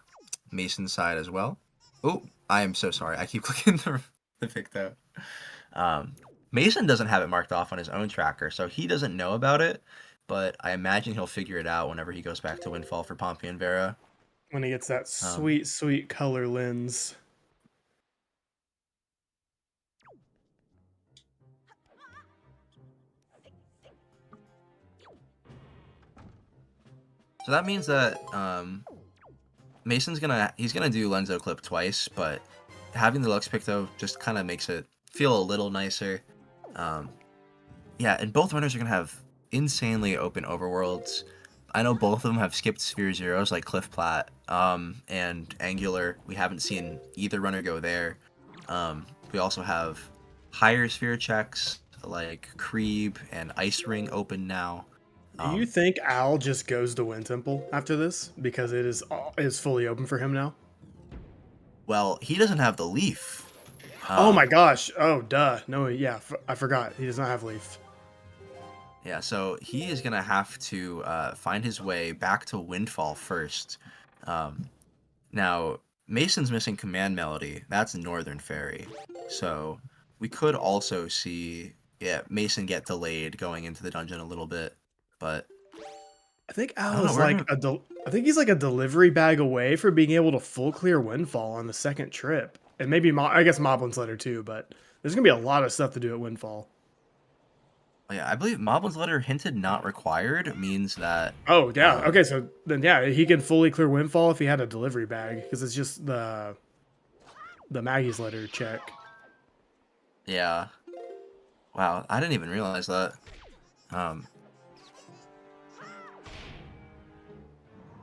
Mason's side as well. Oh, I am so sorry. I keep clicking the pick though. Mason doesn't have it marked off on his own tracker, so he doesn't know about it. But I imagine he'll figure it out whenever he goes back to Windfall for Pompey and Vera. When he gets that sweet color lens. So that means that Mason's gonna do Lenzo Clip twice, but having the Lux Pick though just kind of makes it feel a little nicer. Yeah, and both runners are gonna have insanely open overworlds. I know both of them have skipped Sphere Zeros like Cliff Plat and Angular. We haven't seen either runner go there. We also have higher sphere checks like Creeb and Ice Ring open now. Do you think Al just goes to Wind Temple after this because it is fully open for him now? Well, he doesn't have the leaf. Oh my gosh! Oh duh! No, yeah, I forgot. He does not have leaf. Yeah, so he is gonna have to find his way back to Windfall first. Now Mason's missing Command Melody. That's Northern Fairy. So we could also see Mason get delayed going into the dungeon a little bit. But I think I Al don't know. is like I think he's like a delivery bag away from being able to full clear Windfall on the second trip, and maybe I guess Moblin's Letter too. But there's gonna be a lot of stuff to do at Windfall. Yeah, I believe Moblin's Letter hinted not required means that. Oh yeah, okay, so then yeah, he can fully clear Windfall if he had a delivery bag because it's just the Maggie's Letter check. Yeah. Wow, I didn't even realize that. Um.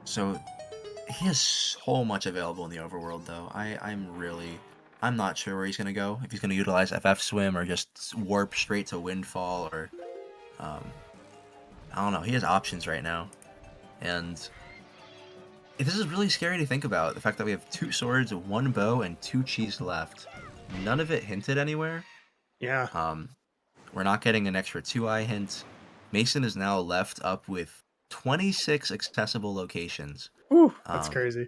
So he has so much available in the overworld, though. I'm not sure where he's gonna go. If he's gonna utilize FF Swim or just warp straight to Windfall, or um, I don't know. He has options right now, and this is really scary to think about. The fact that we have 2 swords, 1 bow, and 2 cheese left. None of it hinted anywhere. Yeah, We're not getting an extra 2-eye hint. Mason is now left up with 26 accessible locations. whew, that's Um, crazy.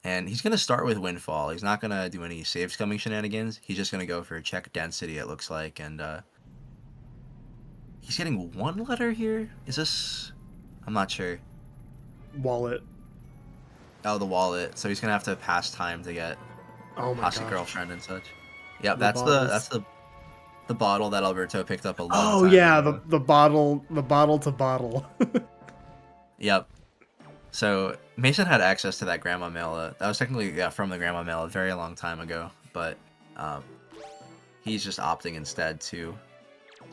And he's going to start with Windfall. He's not going to do any saves coming shenanigans. He's just going to go for check density, it looks like. And he's getting 1 letter here? Is this... I'm not sure. Wallet. Oh, the wallet. So he's going to have to pass time to get Oh my Pasta gosh. Girlfriend and such. Yep, The that's bottles. the bottle that Alberto picked up a long Oh time yeah, ago. the bottle to bottle. Yep. So Mason had access to that grandma mail. That was technically from the grandma mail a very long time ago, but he's just opting instead to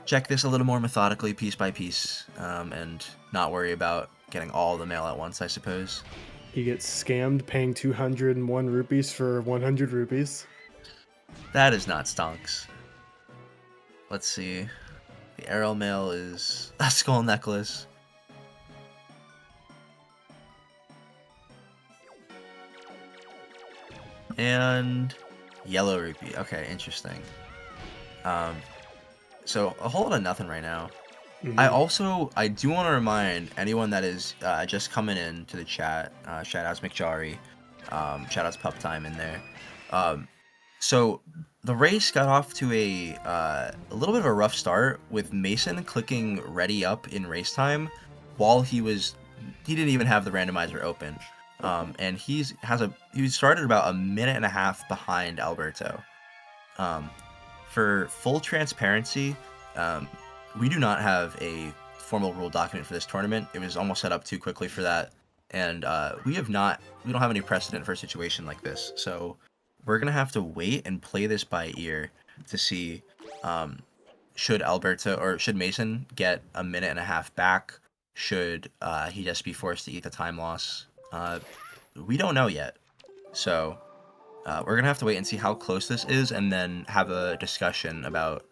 check this a little more methodically, piece by piece, and not worry about getting all the mail at once, I suppose. He gets scammed paying 201 rupees for 100 rupees. That is not stonks. Let's see. The arrow mail is a skull necklace. And yellow rupee. Okay, interesting. So a whole lot of nothing right now. I do want to remind anyone that is just coming in to the chat. Shout outs McJari. Shout outs Pup Time in there. So the race got off to a little bit of a rough start with Mason clicking ready up in race time while he didn't even have the randomizer open. And he started about a minute and a half behind Alberto. For full transparency, we do not have a formal rule document for this tournament. It was almost set up too quickly for that, and we don't have any precedent for a situation like this. So we're gonna have to wait and play this by ear to see should Mason get a minute and a half back. Should he just be forced to eat the time loss? We don't know yet. So we're going to have to wait and see how close this is and then have a discussion about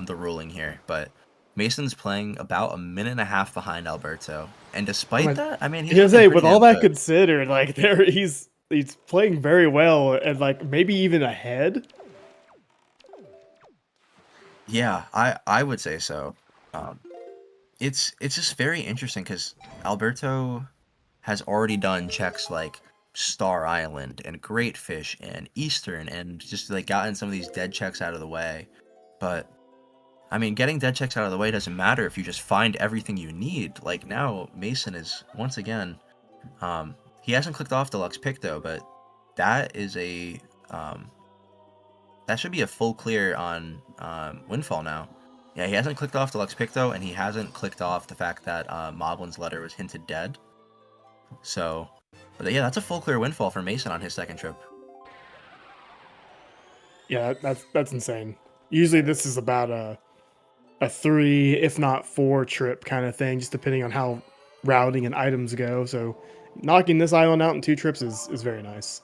the ruling here. But Mason's playing about a minute and a half behind Alberto. And despite that, I mean, he's looking with pretty all damn that good. considered, like he's playing very well and like maybe even ahead. Yeah, I would say so. It's just very interesting because Alberto has already done checks like Star Island and Great Fish and Eastern and just like gotten some of these dead checks out of the way. But I mean, getting dead checks out of the way doesn't matter if you just find everything you need. Like now, Mason is once again, he hasn't clicked off Deluxe Picto, but that is that should be a full clear on Windfall now. Yeah, he hasn't clicked off Deluxe Picto, and he hasn't clicked off the fact that Moblin's Letter was hinted dead. So, but yeah, that's a full clear Windfall for Mason on his second trip. Yeah, that's insane. Usually this is about a 3, if not 4 trip kind of thing, just depending on how routing and items go. So knocking this island out in 2 trips is very nice.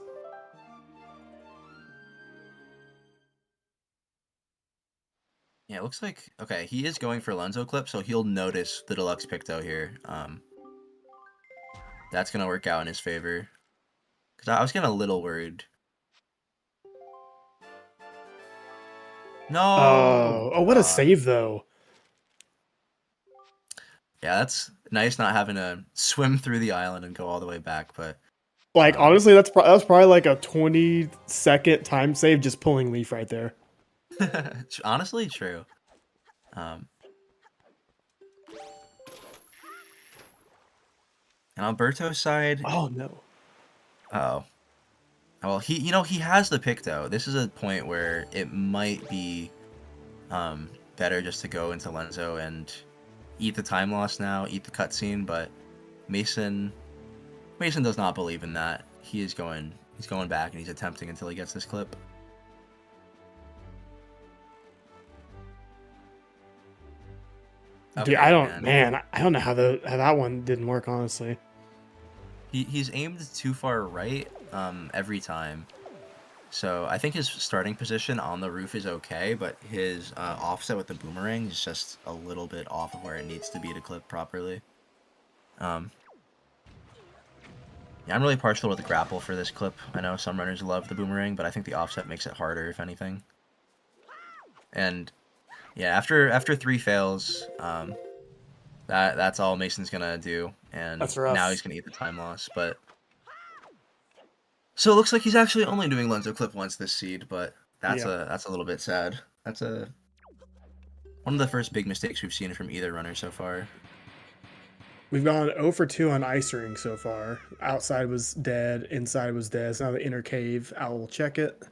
Yeah, it looks like, okay, he is going for Lenzo Clip, so he'll notice the Deluxe Picto here. That's going to work out in his favor. Because I was getting a little worried. No! Oh, what a save, though. Yeah, that's nice not having to swim through the island and go all the way back, but... Like, honestly, that was probably like a 20-second time save just pulling Leaf right there. Honestly, true. And Alberto's side, Oh no. oh, well, he has the pick though. This is a point where it might be better just to go into Lenzo and eat the time loss now, eat the cutscene. But Mason does not believe in that. He's going back and he's attempting until he gets this clip. Dude, I don't know how that one didn't work, honestly. He's aimed too far right every time. So I think his starting position on the roof is okay, but his offset with the boomerang is just a little bit off of where it needs to be to clip properly. Yeah, I'm really partial with the grapple for this clip. I know some runners love the boomerang, but I think the offset makes it harder, if anything. And yeah, after 3 fails, that's all Mason's gonna do, and That's rough. now he's gonna eat the time loss. But so it looks like he's actually only doing Lenzo clip once this seed, but that's a little bit sad. That's one of the first big mistakes we've seen from either runner so far. We've gone 0 for 2 on ice ring so far. Outside was dead, inside was dead. So now the inner cave. Owl will check it.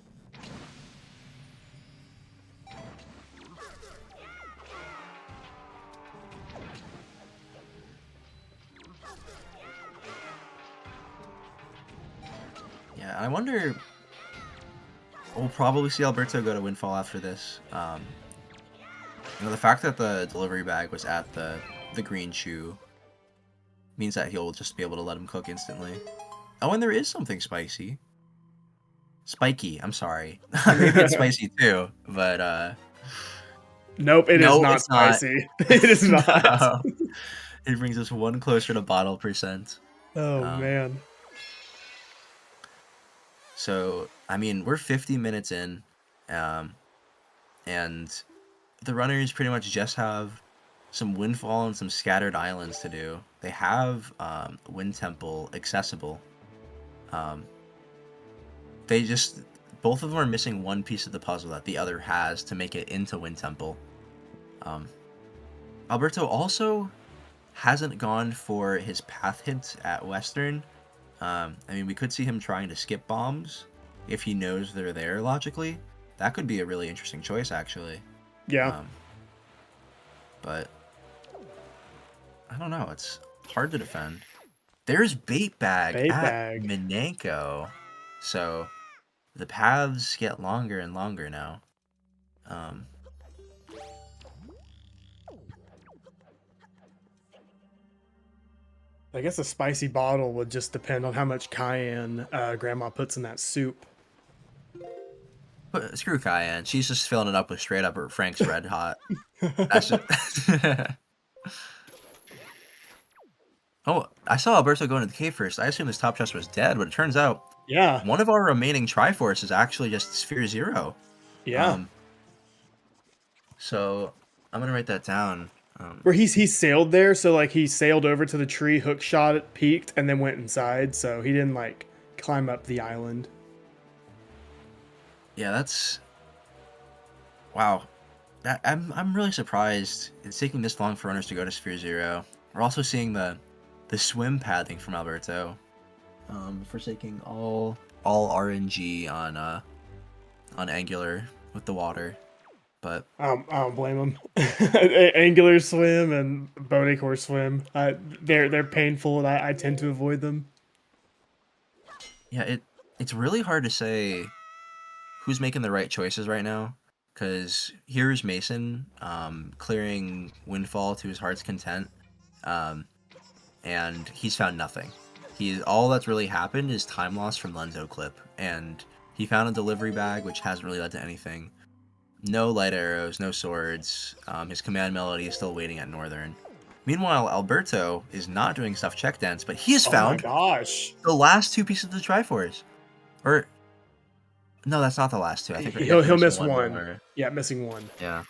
Yeah, I wonder. We'll probably see Alberto go to Windfall after this. The fact that the delivery bag was at the green shoe means that he'll just be able to let him cook instantly. Oh, and there is something spicy. Spiky, I'm sorry. Maybe it's spicy too, but Nope, it is not spicy. It is not. No. It brings us one closer to bottle percent. Oh man. So, I mean, we're 50 minutes in, and the runners pretty much just have some Windfall and some Scattered Islands to do. They have Wind Temple accessible. Both of them are missing one piece of the puzzle that the other has to make it into Wind Temple. Alberto also hasn't gone for his path hits at Western. I mean, we could see him trying to skip bombs if he knows they're there logically. That could be a really interesting choice, actually. Yeah. But I don't know. It's hard to defend. There's Bait Bag at Minenko. So the paths get longer and longer now. I guess a spicy bottle would just depend on how much cayenne Grandma puts in that soup. Screw cayenne. She's just filling it up with straight up Frank's Red Hot. That's just... Oh, I saw Alberto go into the cave first. I assumed this top chest was dead, but it turns out one of our remaining Triforce is actually just Sphere 0. Yeah. So I'm gonna write that down. Where he sailed there, so like he sailed over to the tree, hook shot it, peeked, and then went inside. So he didn't like climb up the island. Yeah, that's wow. I'm really surprised it's taking this long for runners to go to Sphere 0. We're also seeing the swim pathing from Alberto, forsaking all RNG on Angular with the water. But I don't blame him. Angular swim and Bodecore swim, they're painful, and I tend to avoid them. Yeah, it's really hard to say who's making the right choices right now, because here's Mason clearing Windfall to his heart's content, and he's found nothing. All that's really happened is time loss from Lenzo clip, and he found a delivery bag, which hasn't really led to anything. No light arrows, no swords. His command melody is still waiting at Northern. Meanwhile, Alberto is not doing stuff check dance, but he has found the last 2 pieces of the Triforce. Or no, that's not the last 2. I think he'll miss one. Yeah, missing one. Yeah.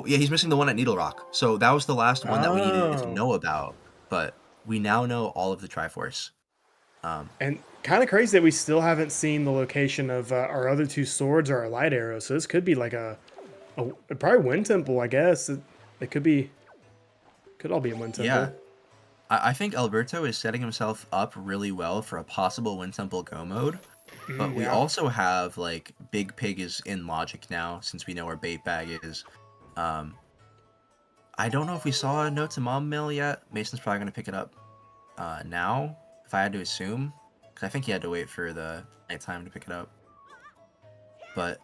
He's missing the one at Needle Rock. So that was the last one that we needed to know about. But we now know all of the Triforce. And kind of crazy that we still haven't seen the location of our other 2 swords or our light arrows. So this could be like a probably Wind Temple, I guess. It could be Could all be in Wind Yeah, Temple. I think Alberto is setting himself up really well for a possible Wind Temple Go mode. But we Yeah. also have, like, Big Pig is in Logic now, since we know where Bait Bag is. I don't know if we saw a Note to Mom mail yet. Mason's probably going to pick it up now, if I had to assume. Because I think he had to wait for the nighttime to pick it up. But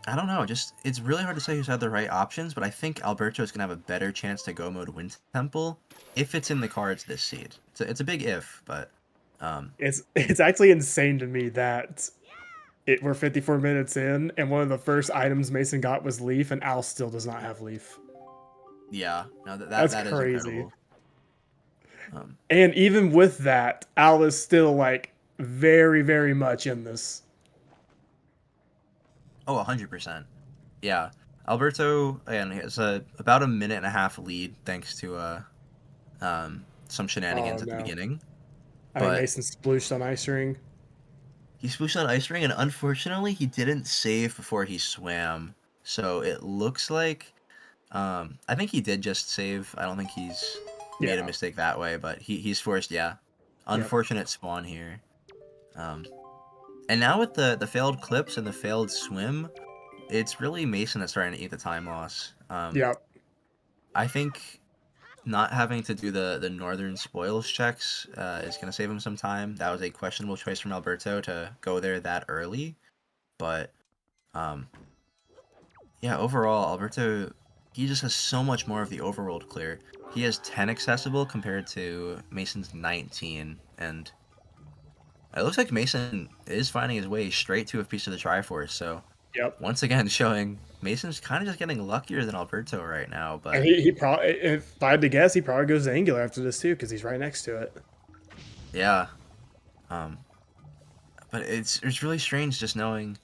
I don't know. It's really hard to say who's had the right options, but I think Alberto is going to have a better chance to go mode Wind Temple if it's in the cards this seed. It's a big if, but... It's actually insane to me that we're 54 minutes in, and one of the first items Mason got was Leaf, and Al still does not have Leaf. Yeah, no, That's that is crazy. incredible. And even with that, Al is still like very, very much in this. Oh, 100%. Yeah. Alberto, again, he has about a minute and a half lead thanks to some shenanigans Oh at the no. beginning. I think But Mason splooshed on Ice Ring. he swooshed on Ice Ring, and unfortunately, he didn't save before he swam. So it looks like... I think he did just save. I don't think he's made a Yeah. mistake that way, but he's forced, yeah. Unfortunate spawn here. And now with the failed clips and the failed swim, it's really Mason that's starting to eat the time loss. Yep. I think not having to do the northern spoils checks is going to save him some time. That was a questionable choice from Alberto to go there that early. But, yeah, overall, Alberto, he just has so much more of the overworld clear. He has 10 accessible compared to Mason's 19, and it looks like Mason is finding his way straight to a piece of the Triforce, so Yep. once again showing Mason's kind of just getting luckier than Alberto right now, but And he probably, if I had to guess, he probably goes to Angular after this too, because he's right next to it. yeah. But it's really strange just knowing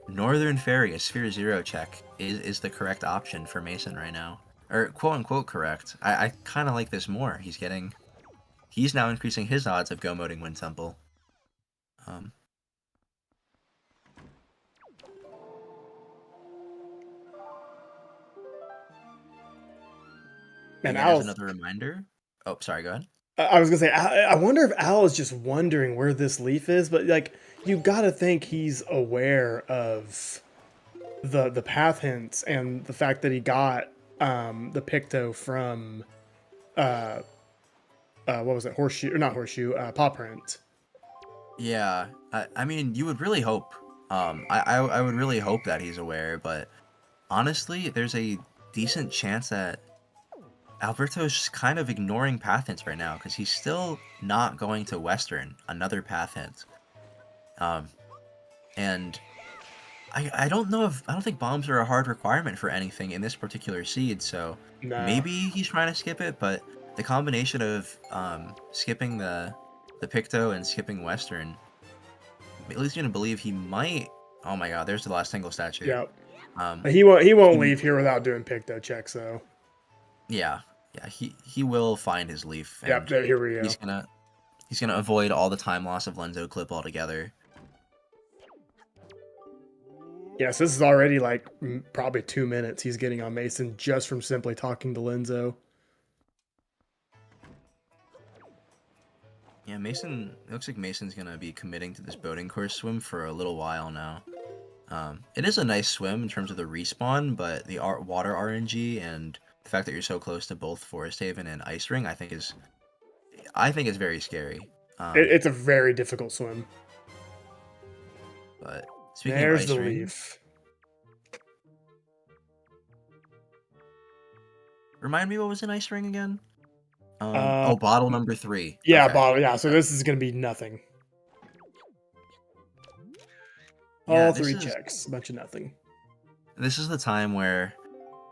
Northern Fairy, a Sphere 0 check, is the correct option for Mason right now. Or quote-unquote correct. I kind of like this more. He's now increasing his odds of go-moding Wind Temple. And Again, as Al's, another reminder... Oh, sorry, go ahead. I was gonna say, I wonder if Al is just wondering where this leaf is, but like, you gotta think he's aware of the path hints and the fact that he got the Picto from what was it, Horseshoe, or not Horseshoe, Paw Print. Yeah, I mean, you would really hope. I would really hope that he's aware, but honestly, there's a decent chance that Alberto's just kind of ignoring path hints right now, because he's still not going to Western, another path hint. And I don't know I don't think bombs are a hard requirement for anything in this particular seed, so No. maybe he's trying to skip it, but the combination of skipping the Picto and skipping Western leads you to believe he might... Oh my god, there's the last single statue. Yep. He won't he- leave here without doing Picto checks though. Yeah, he will find his leaf. And Yep, here we go. He's gonna avoid all the time loss of Lenzo clip altogether. Yes, this is already like probably 2 minutes he's getting on Mason just from simply talking to Lenzo. Yeah, Mason... It looks like Mason's gonna be committing to this boating course swim for a little while now. It is a nice swim in terms of the respawn, but the water RNG and the fact that you're so close to both Forest Haven and Ice Ring, I think is very scary. It's a very difficult swim. But speaking There's of the Ice Ring, leaf. remind me what was in Ice Ring again? Bottle number 3. Yeah, Okay. bottle. Yeah, so this is gonna be nothing. Yeah, All this 3 is- checks, a bunch of nothing. This is the time where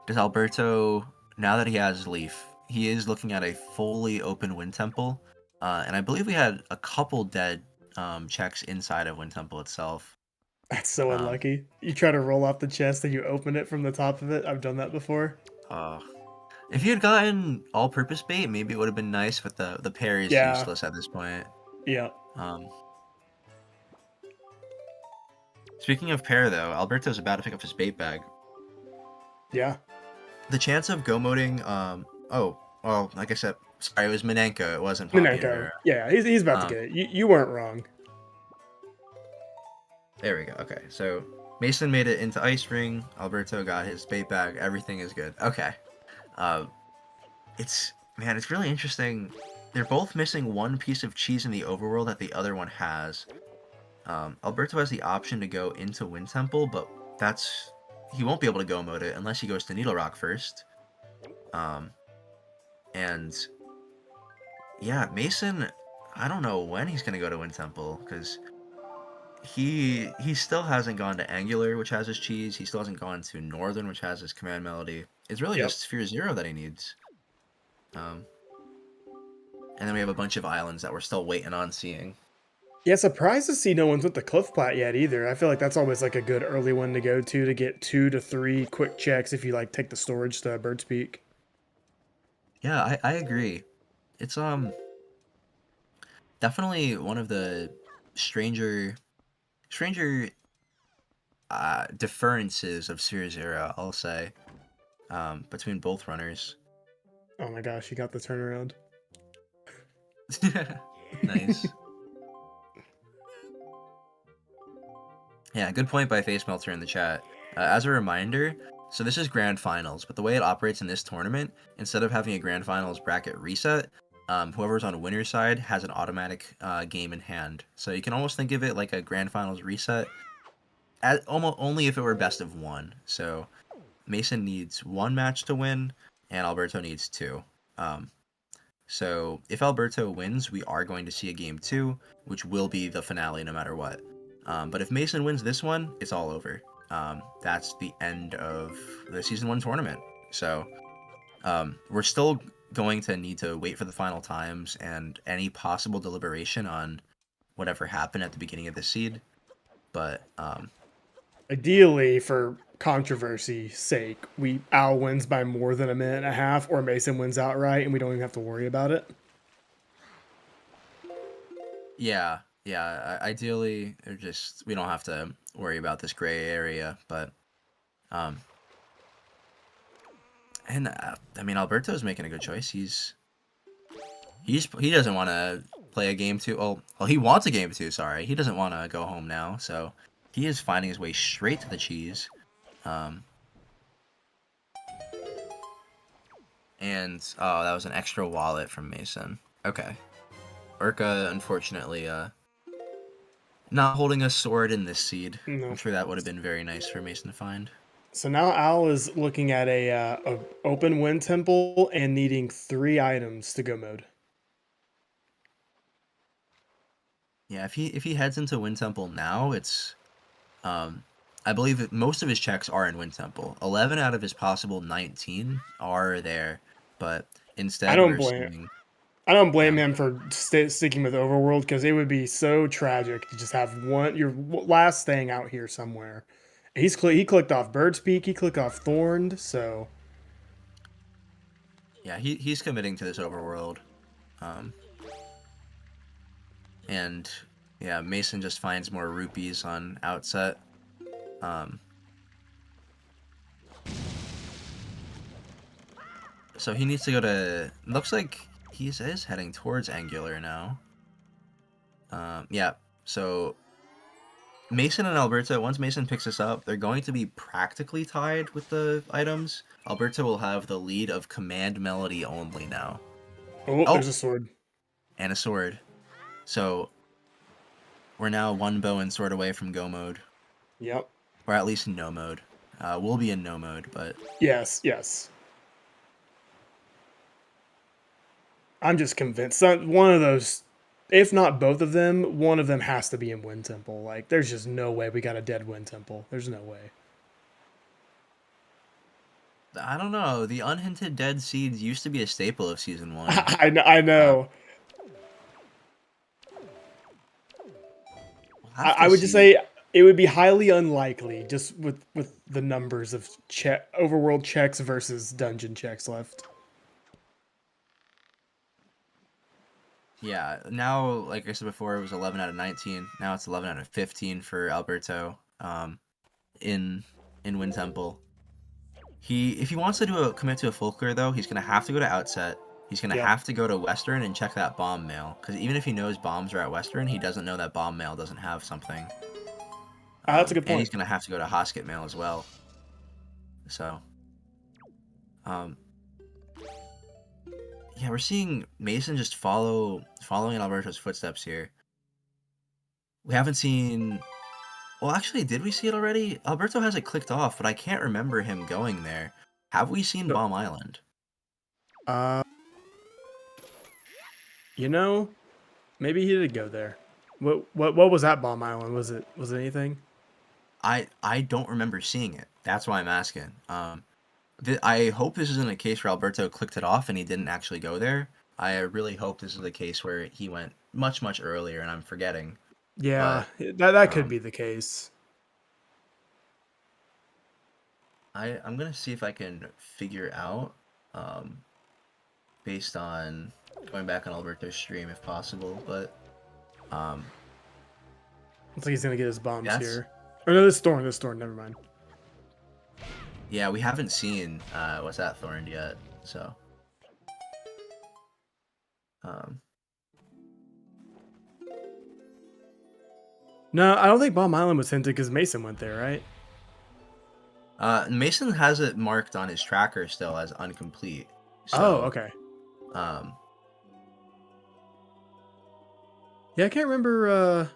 does Alberto, now that he has Leaf, he is looking at a fully open Wind Temple, and I believe we had a couple dead checks inside of Wind Temple itself. That's so unlucky. You try to roll off the chest and you open it from the top of it. I've done that before. If you had gotten all-purpose bait, maybe it would have been nice, but the pair is useless at this point. Yeah. Speaking of pair, though, Alberto's about to pick up his bait bag. Yeah. The chance of go-moding Oh, well, like I said, sorry, it was Minenko. It wasn't Minenko. Papier. Yeah, he's about to Um, get it. You weren't wrong. There we go. Okay, so Mason made it into Ice Ring. Alberto got his bait bag. Everything is good. Okay. Uh, it's really interesting. They're both missing one piece of cheese in the overworld that the other one has. Alberto has the option to go into Wind Temple, but he won't be able to go mode it unless he goes to Needle Rock first. Um, and yeah, Mason, I don't know when he's gonna go to Wind Temple because he still hasn't gone to Angular, which has his cheese. He still hasn't gone to Northern, which has his command melody. It's really Yep. just Sphere Zero that he needs. And then we have a bunch of islands that we're still waiting on seeing. Yeah, surprised to see no one's with the Cliff Plat yet either. I feel like that's always like a good early one to go to get 2 to 3 quick checks if you like take the storage to Bird's Peak. Yeah, I agree. It's definitely one of the stranger differences of Sphere Zero, I'll say, between both runners. Oh my gosh, you got the turnaround. Nice. Yeah, good point by Face Melter in the chat. As a reminder, so this is Grand Finals, but the way it operates in this tournament, instead of having a Grand Finals bracket reset, whoever's on winner's side has an automatic game in hand. So you can almost think of it like a Grand Finals reset, almost only if it were best of one. So Mason needs one match to win, and Alberto needs two. So if Alberto wins, we are going to see a game 2, which will be the finale no matter what. But if Mason wins this one, it's all over. That's the end of the Season 1 tournament. So we're still going to need to wait for the final times and any possible deliberation on whatever happened at the beginning of the seed. But Ideally, for controversy's sake, Al wins by more than a minute and a half, or Mason wins outright, and we don't even have to worry about it. yeah, ideally, we don't have to worry about this gray area. But and I mean, Alberto's making a good choice. He doesn't want to play a game 2. Oh, well, he wants a game 2. Sorry, he doesn't want to go home now. So he is finding his way straight to the cheese. And oh, that was an extra wallet from Mason. Okay, Urka, unfortunately, not holding a sword in this seed. No. I'm sure that would have been very nice for Mason to find. So now Al is looking at a open wind temple and needing 3 items to go mode. Yeah, if he heads into Wind Temple now, it's I believe that most of his checks are in Wind Temple. 11 out of his possible 19 are there, but instead I don't we're blame seeing I don't blame him for sticking with Overworld because it would be so tragic to just have your last thing out here somewhere. He clicked off Bird's Peak, he clicked off Thorned, so yeah, he's committing to this Overworld. And yeah, Mason just finds more rupees on outset. So he needs to go to... Looks like he is heading towards Angular now. Yeah, so Mason and Alberto, once Mason picks this up, they're going to be practically tied with the items. Alberto will have the lead of command melody only now. oh, there's a sword. And a sword. So we're now one bow and sword away from go mode. Yep. Or at least no mode. We'll be in no mode, but... Yes. I'm just convinced one of those, if not both of them, one of them has to be in Wind Temple. Like, there's just no way we got a dead Wind Temple. There's no way. I don't know. The unhinted dead seeds used to be a staple of Season 1. I know. I would just say it would be highly unlikely just with the numbers of overworld checks versus dungeon checks left. Yeah, now, like I said before, it was 11 out of 19. Now it's 11 out of 15 for Alberto in Wind Temple. If he wants to commit to a full clear though, he's gonna have to go to Outset. He's gonna Yeah. have to go to Western and check that bomb mail. Because even if he knows bombs are at Western, he doesn't know that bomb mail doesn't have something. That's a good And he's point. gonna have to go to Hosket mail as well. So, yeah, we're seeing Mason just following in Alberto's footsteps here. We haven't seen. Well, actually, did we see it already? Alberto has it clicked off, but I can't remember him going there. Have we seen No. Bomb Island? You know, maybe he did go there. What was that bomb island? Was it anything? I don't remember seeing it. That's why I'm asking. I hope this isn't a case where Alberto clicked it off and he didn't actually go there. I really hope this is a case where he went much earlier and I'm forgetting. Yeah, But, that could be the case. I'm gonna see if I can figure out, based on going back on Alberto's stream if possible. But Looks like he's gonna get his bombs That's- here. Or no, this Thorn. Never mind. yeah, we haven't seen what's that Thorned yet, so. No, I don't think Bomb Island was hinted because Mason went there, right? Mason has it marked on his tracker still as incomplete. So, Oh, okay. Yeah, I can't remember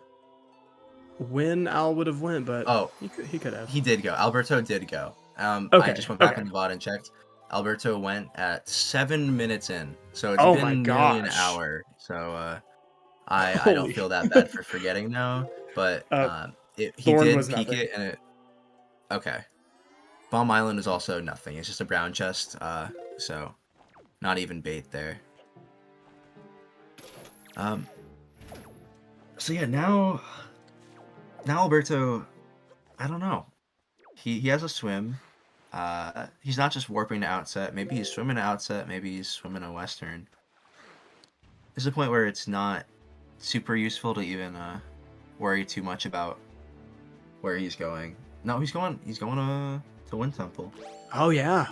when Al would have went, but he could have. He did go. Alberto did go. I Okay, just went back okay. on the VOD and checked. Alberto went at 7 minutes in, so it's Oh been my nearly an gosh. hour. So I don't Holy- feel that bad for forgetting now, but he Thorn did was peek nothing. it, and it. Okay. Bomb Island is also nothing. It's just a brown chest, so not even bait there. So yeah, now Alberto, I don't know. He has a swim. He's not just warping to Outset. Maybe he's swimming to Outset. Maybe he's swimming to Western. There's a point where it's not super useful to even worry too much about where he's going. No, he's going to Wind Temple. Oh yeah.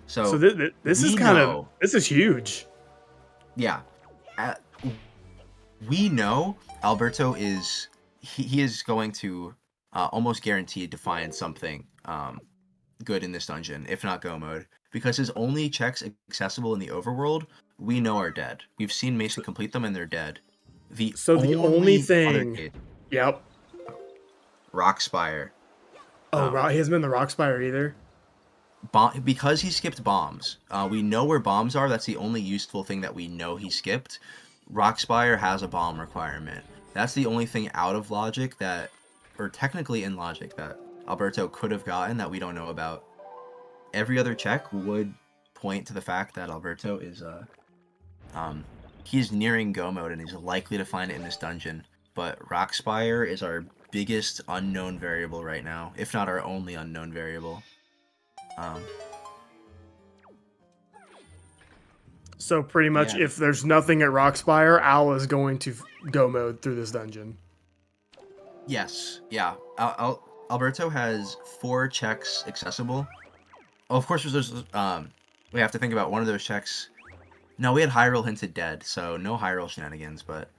So this is this is huge. Yeah. We know Alberto is he is going to almost guaranteed to find something good in this dungeon, if not go mode, because his only checks accessible in the overworld we know are dead. We've seen Mason complete them and they're dead. The only thing, other case, yep, Rockspire. Oh, he hasn't been the Rockspire either. Because he skipped bombs. We know where bombs are. That's the only useful thing that we know he skipped. Rockspire has a bomb requirement. That's the only thing out of logic that, or technically in logic, that Alberto could have gotten that we don't know about. Every other check would point to the fact that Alberto is he's nearing go mode and he's likely to find it in this dungeon. But Rockspire is our biggest unknown variable right now, if not our only unknown variable. So pretty much, if there's nothing at Rockspire, Al is going to go mode through this dungeon. Yes, yeah. Alberto has 4 checks accessible. Oh, of course, there's we have to think about one of those checks. No, we had Hyrule hinted dead, so no Hyrule shenanigans. But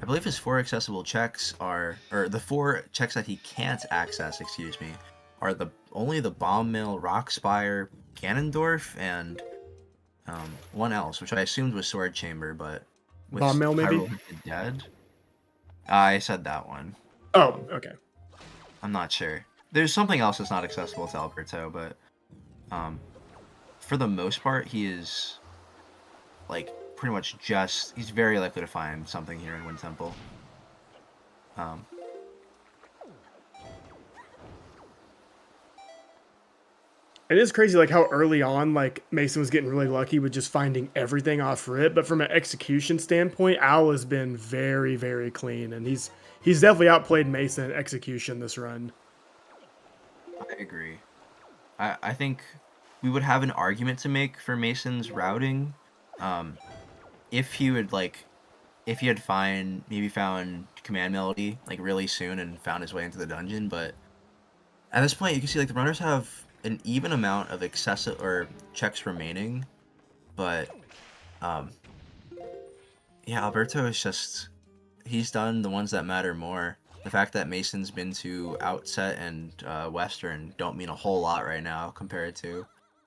I believe his 4 accessible checks are, or the 4 checks that he can't access, excuse me, are only the Bomb Mill, Rockspire, Ganondorf, and one else, which I assumed was Sword Chamber, but with Bomb Mill, maybe? Hyrule hinted dead. I said that one. Oh, okay. I'm not sure. There's something else that's not accessible to Alberto, but for the most part, he is like pretty much he's very likely to find something here in Wind Temple. It is crazy, like how early on, like Mason was getting really lucky with just finding everything off rip. But from an execution standpoint, Al has been very, very clean, and he's definitely outplayed Mason in execution this run. I agree. I think we would have an argument to make for Mason's routing, if he would if he had found Command Melody like really soon and found his way into the dungeon. But at this point, you can see like the runners have an even amount of excessive or checks remaining, but yeah, Alberto is just, he's done the ones that matter more. The fact that Mason's been to Outset and Western don't mean a whole lot right now compared to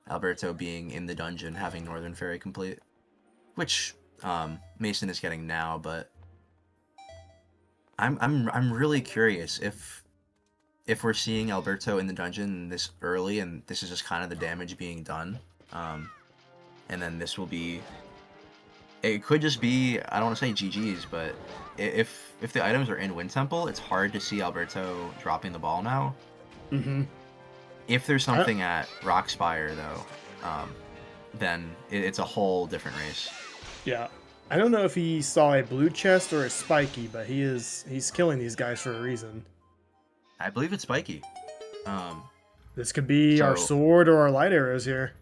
Alberto being in the dungeon having Northern Fairy complete, which Mason is getting now. But I'm really curious if we're seeing Alberto in the dungeon this early, and this is just kind of the damage being done, and then this will be. It could just be, I don't want to say GG's, but if the items are in Wind Temple, it's hard to see Alberto dropping the ball now. Mm-hmm. If there's something at Rockspire, though, then it's a whole different race. Yeah. I don't know if he saw a blue chest or a spiky, but he's killing these guys for a reason. I believe it's spiky. This could be our sword or our light arrows here.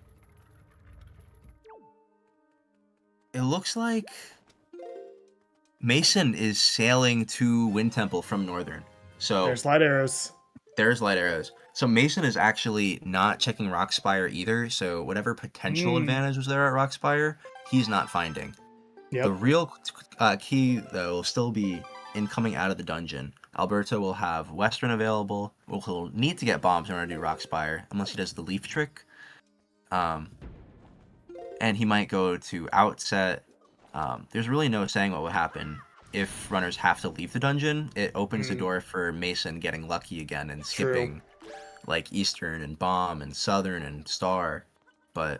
It looks like Mason is sailing to Wind Temple from Northern. So there's light arrows. There's light arrows. So Mason is actually not checking Rockspire either. So whatever potential advantage was there at Rockspire, he's not finding. Yep. The real key, though, will still be in coming out of the dungeon. Alberto will have Western available. He'll need to get bombs in order to do Rockspire, unless he does the leaf trick. And he might go to Outset. There's really no saying what will happen if runners have to leave the dungeon. It opens the door for Mason getting lucky again and skipping like Eastern and Bomb and Southern and Star. But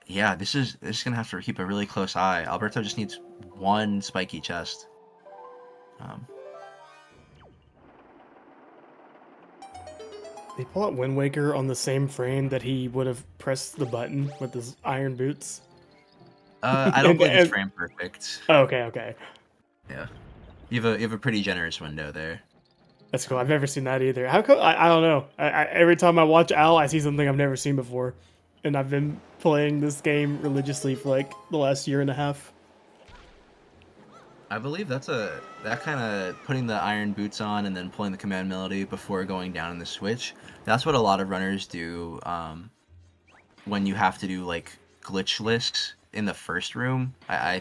yeah, this is gonna have to keep a really close eye. Alberto just needs one spiky chest. They pull out Wind Waker on the same frame that he would have pressed the button with his iron boots. I don't believe it's frame perfect. Oh, okay. Yeah, you have a pretty generous window there. That's cool. I've never seen that either. How come? I don't know. Every time I watch Al, I see something I've never seen before, and I've been playing this game religiously for like the last year and a half. I believe that kind of putting the iron boots on and then pulling the command melody before going down in the switch. That's what a lot of runners do when you have to do like glitchless in the first room. I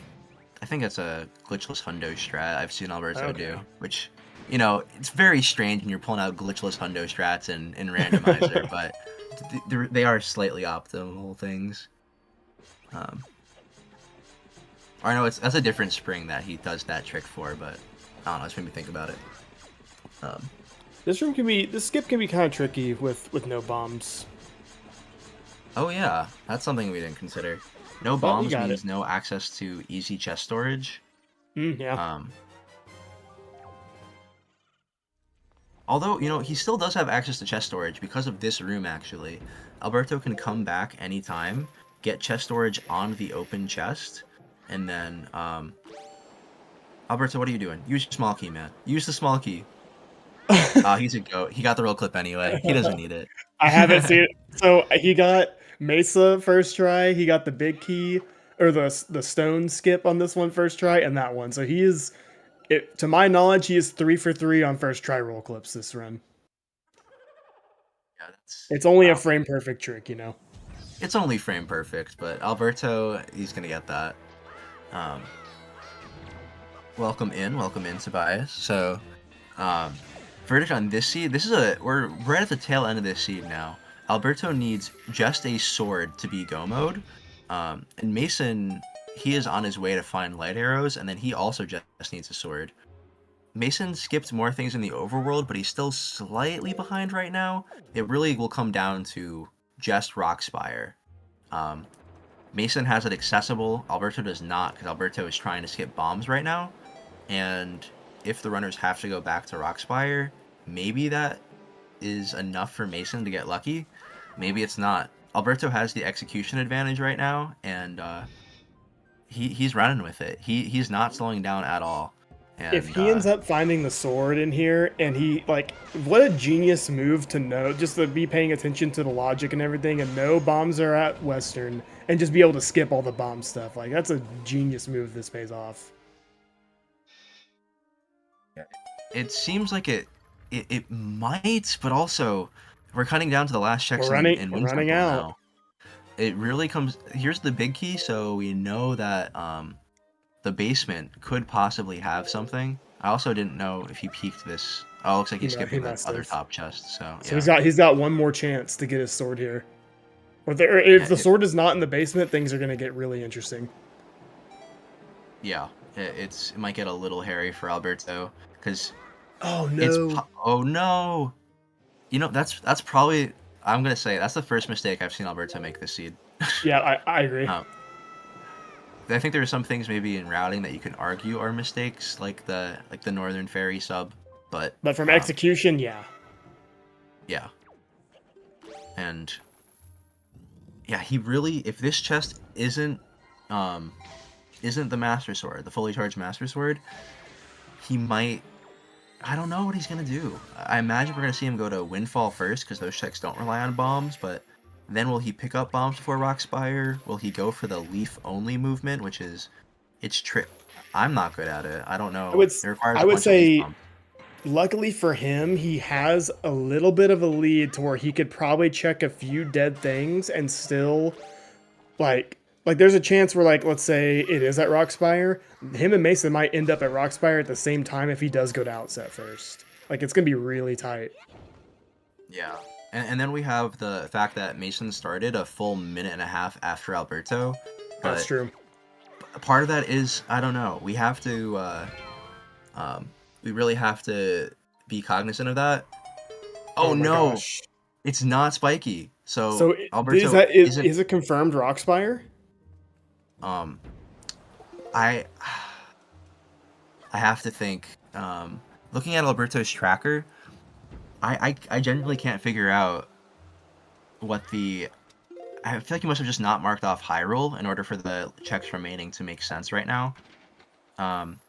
think that's a glitchless hundo strat I've seen Alberto do, which, you know, it's very strange when you're pulling out glitchless hundo strats in Randomizer, but they are slightly optimal things. Or no, that's a different spring that he does that trick for, but I don't know, it's made me think about it. This skip can be kind of tricky with no bombs. Oh yeah, that's something we didn't consider. No bombs means no access to easy chest storage. Yeah. Although, you know, he still does have access to chest storage because of this room, actually. Alberto can come back anytime, get chest storage on the open chest, and then, Alberto, what are you doing? Use your small key, man. Use the small key. He's a goat. He got the roll clip anyway. He doesn't need it. I haven't seen it. So he got Mesa first try. He got the big key, or the stone skip on this one first try, and that one. So he is, to my knowledge, he is 3 for 3 on first try roll clips this run. Yeah, it's only a frame perfect trick, you know. It's only frame perfect, but Alberto, he's gonna get that. Welcome in, Tobias. So, verdict on this seed. We're right at the tail end of this seed now. Alberto needs just a sword to be go mode, and Mason, he is on his way to find light arrows, and then he also just needs a sword. Mason skipped more things in the overworld, but he's still slightly behind right now. It really will come down to just Rockspire. Mason has it accessible. Alberto does not, because Alberto is trying to skip bombs right now. And if the runners have to go back to Rockspire, maybe that is enough for Mason to get lucky. Maybe it's not. Alberto has the execution advantage right now, and he's running with it. He's not slowing down at all. And, if he ends up finding the sword in here, and he, like, what a genius move to know, just to be paying attention to the logic and everything, and know bombs are at Western, and just be able to skip all the bomb stuff. Like, that's a genius move. This pays off. It seems like it might, but also we're cutting down to the last checks We're in we're Wind running Temple out. now. It really comes. Here's the big key, so we know that the basement could possibly have something. I also didn't know if he peeked this. Oh, it looks like he's He skipping the must other have. top chest. So So yeah, he's got one more chance to get his sword here. If the yeah, sword is not in the basement, things are gonna get really interesting. yeah. It might get a little hairy for Alberto because Oh no. oh no. You know that's probably I'm gonna say that's the first mistake I've seen Alberto make this seed. Yeah, I agree. Um, I think there are some things maybe in routing that you can argue are mistakes, like the Northern Fairy sub, but But from execution, yeah. yeah, and yeah, he really if this chest isn't the Master Sword, the fully charged Master Sword, he might. I don't know what he's gonna do. I imagine we're gonna see him go to Windfall first because those checks don't rely on bombs, but then will he pick up bombs before Rockspire? Will he go for the leaf only movement, which is it's trick. I'm not good at it. I don't I know. would It requires I a would bunch of leaf say bombs. luckily for him, he has a little bit of a lead to where he could probably check a few dead things and still like there's a chance where like let's say it is at Rockspire, him and Mason might end up at Rockspire at the same time if he does go to outset first. Like it's gonna be really tight. Yeah. And then we have the fact that Mason started a full minute and a half after Alberto, That's but true. part of that is I don't know. We really have to be cognizant of that. Oh Oh my no, gosh. it's not spiky. So So is Alberto that isn't. is it confirmed Rockspire? Um, I I have to think. Looking at Alberto's tracker, I genuinely can't figure out what the. I feel like he must have just not marked off high roll in order for the checks remaining to make sense right now. Um,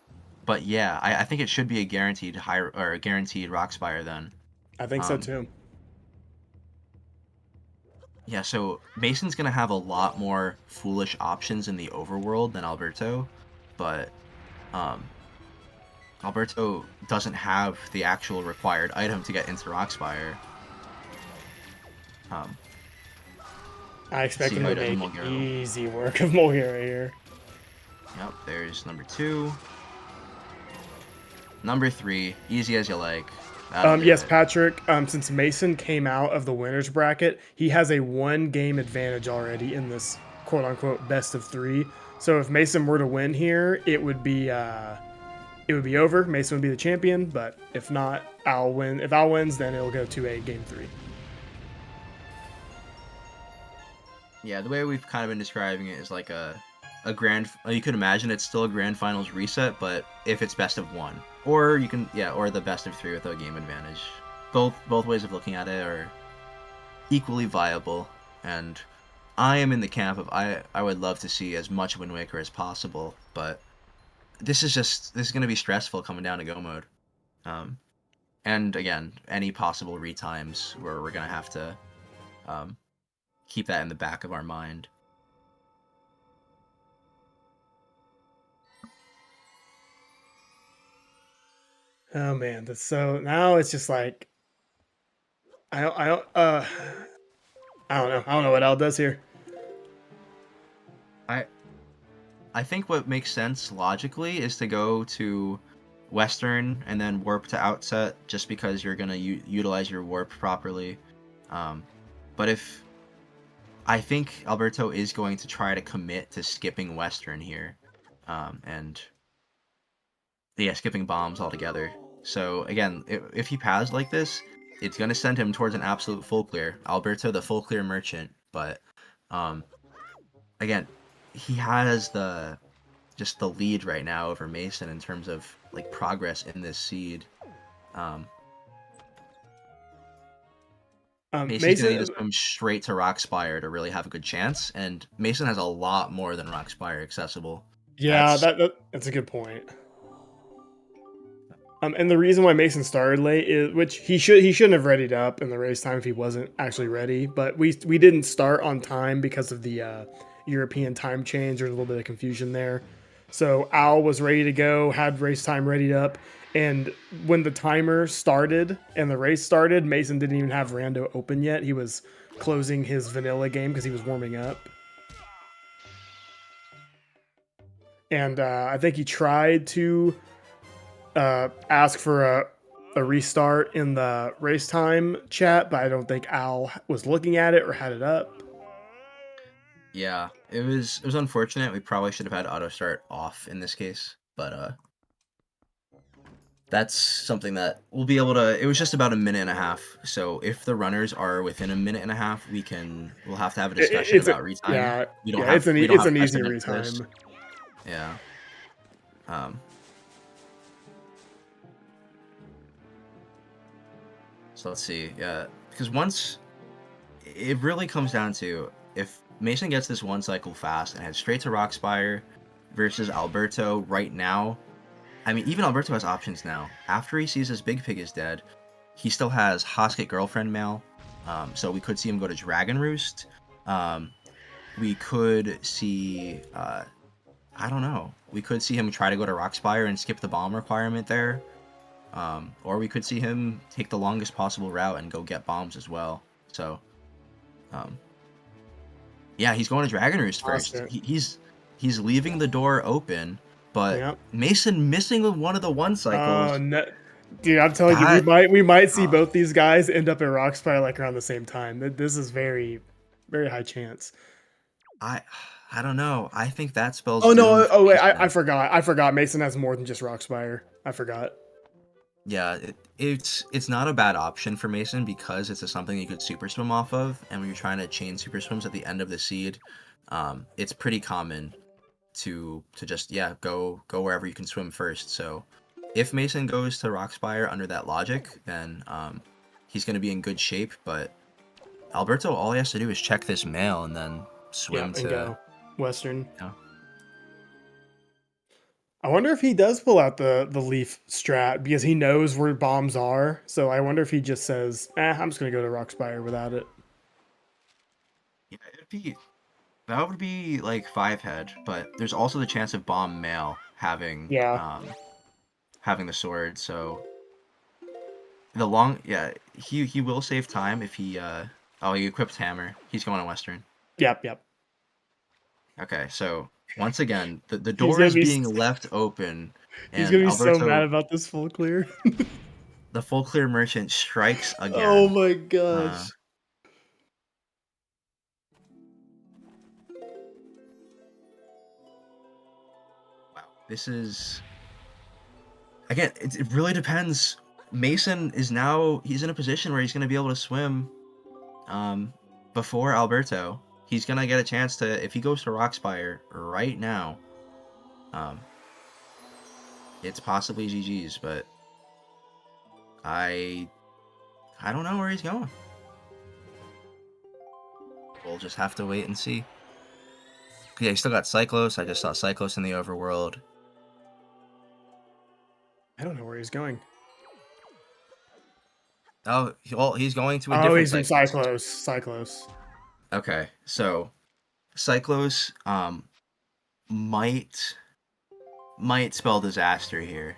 but yeah, I think it should be a guaranteed high or a guaranteed Rockspire then. I think so Um, too. Yeah, so Mason's gonna have a lot more foolish options in the overworld than Alberto, but um, Alberto doesn't have the actual required item to get into Rockspire. Um, I expect see him how he to does in make Mulgaro. easy work of Mulgara here. Yep, there's number 2. Number 3, easy as you like. That'll do Yes, it. Patrick. Since Mason came out of the winners bracket, he has a 1 game advantage already in this quote unquote best of 3. So if Mason were to win here, it would be over. Mason would be the champion. But if not, Al win. If Al wins, then it'll go to a game 3. Yeah, the way we've kind of been describing it is like a grand. You could imagine it's still a grand finals reset, but if it's best of 1, or you can or the best of 3 with a game advantage. Both ways of looking at it are equally viable, and I am in the camp of I would love to see as much Wind Waker as possible, but this is going to be stressful coming down to go mode. And again, any possible retimes where we're gonna have to keep that in the back of our mind. Oh man, that's so now it's just like I don't know. I don't know what Al does here. I I think what makes sense logically is to go to Western and then warp to Outset, just because you're gonna utilize your warp properly. But if I think Alberto is going to try to commit to skipping Western here, and yeah, skipping bombs altogether. So again, if he paths like this, it's gonna send him towards an absolute full clear. Alberto, the full clear merchant, but again, he has the lead right now over Mason in terms of like progress in this seed. Mason's gonna need to Mason. swim straight to Rockspire to really have a good chance, and Mason has a lot more than Rockspire accessible. Yeah, that's a good point. And the reason why Mason started late is, which he shouldn't have readied up in the race time if he wasn't actually ready. But we didn't start on time because of the European time change. There's a little bit of confusion there. So Al was ready to go, had race time ready up, and when the timer started and the race started, Mason didn't even have Rando open yet. He was closing his vanilla game because he was warming up. And I think he tried to ask for a restart in the race time chat, but I don't think Al was looking at it or had it up. Yeah, it was unfortunate. We probably should have had auto start off in this case, but that's something that we'll be able to. It was just about a minute and a half, so if the runners are within a minute and a half, we'll have to have a discussion about retime. Yeah, We don't yeah, have it's an easy precedent for this. retime. Yeah. So let's see. Yeah, because once it really comes down to if Mason gets this one cycle fast and heads straight to Rockspire versus Alberto right now. I mean, even Alberto has options now. After he sees his Big Pig is dead, he still has Hosket Girlfriend Mail. So we could see him go to Dragon Roost. We could see, I don't know. We could see him try to go to Rockspire and skip the bomb requirement there. Or we could see him take the longest possible route and go get bombs as well. So, yeah, he's going to Dragon Roost first. He's leaving the door open, but Mason missing one of the one cycles. Oh no. Dude, I'm telling you, we might see both these guys end up at Rockspire like around the same time. This is very, very high chance. I don't know. I think that spells. Oh no! Oh wait, I forgot. I forgot. Mason has more than just Rockspire. I forgot. Yeah, it's not a bad option for Mason because it's something you could super swim off of, and when you're trying to chain super swims at the end of the seed, it's pretty common to just go wherever you can swim first. So if Mason goes to Rockspire under that logic, then he's going to be in good shape. But Alberto, all he has to do is check this mail and then swim to go Western. Yeah. I wonder if he does pull out the leaf strat because he knows where bombs are. So I wonder if he just says, I'm just going to go to Rockspire without it. Yeah, that would be like 5-head, but there's also the chance of bomb mail having having the sword. So he will save time if he he equipped hammer. He's going to Western. Yep. Okay, so once again, the door is being left open. And he's gonna be Alberto, so mad about this full clear. The full clear merchant strikes again. Oh my gosh. Wow, this is again. It really depends. Mason is he's in a position where he's going to be able to swim before Alberto. He's going to get a chance to, if he goes to Rockspire right now, it's possibly GG's, but I don't know where he's going. We'll just have to wait and see. Yeah, he still got Cyclos. I just saw Cyclos in the overworld. I don't know where he's going. Oh, well, he's going to a different he's in Cyclos. Okay, so Cyclos might spell disaster here.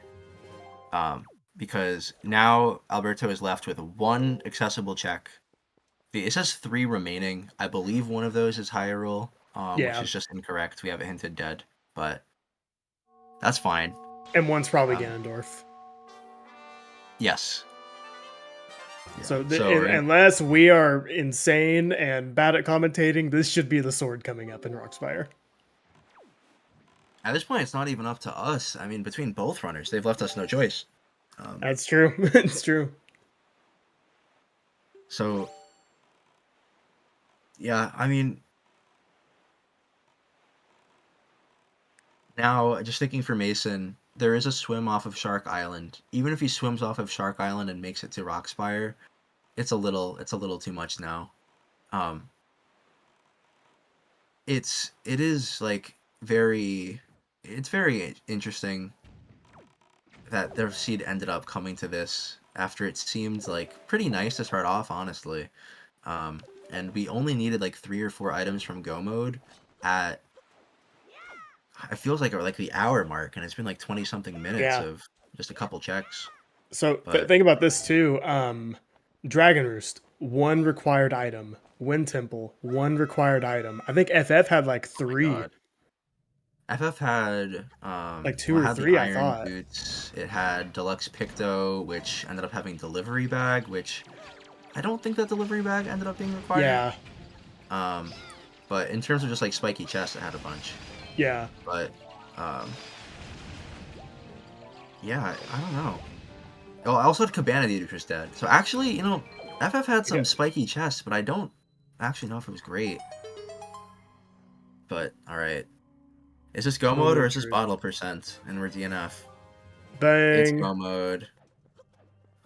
Because now Alberto is left with one accessible check. It says 3 remaining. I believe one of those is higher roll, which is just incorrect. We have it hinted dead, but that's fine. And one's probably Ganondorf. Yes. So unless we are insane and bad at commentating, this should be the sword coming up in Rockspire. At this point, it's not even up to us. I mean, between both runners, they've left us no choice. That's true. It's true. So, yeah, I mean, now just thinking for Mason, there is a swim off of Shark Island. Even if he swims off of Shark Island and makes it to Rockspire, it's a little too much now. It is like very interesting that their seed ended up coming to this after it seemed like pretty nice to start off, honestly. And we only needed like 3 or 4 items from Go mode at it feels like the hour mark, and it's been like 20 something minutes Yeah. of just a couple checks. So But think about this too. Dragon Roost, one required item. Wind Temple, one required item. I think FF had like oh my 3, god, FF had like 2 well, it or had the 3. I iron thought. boots. It had deluxe picto, which ended up having delivery bag, which I don't think that delivery bag ended up being required. Yeah, Um, but in terms of just like spiky chest, it had a bunch. yeah, But um, yeah, I don't know. Oh, I also had Cabana Dude, which was dead. So actually, FF had some Okay. spiky chests, but I don't actually know if it was great. But alright. Is this go mode Moment or of is this truth. bottle percent? And we're DNF. It's Bang. go mode.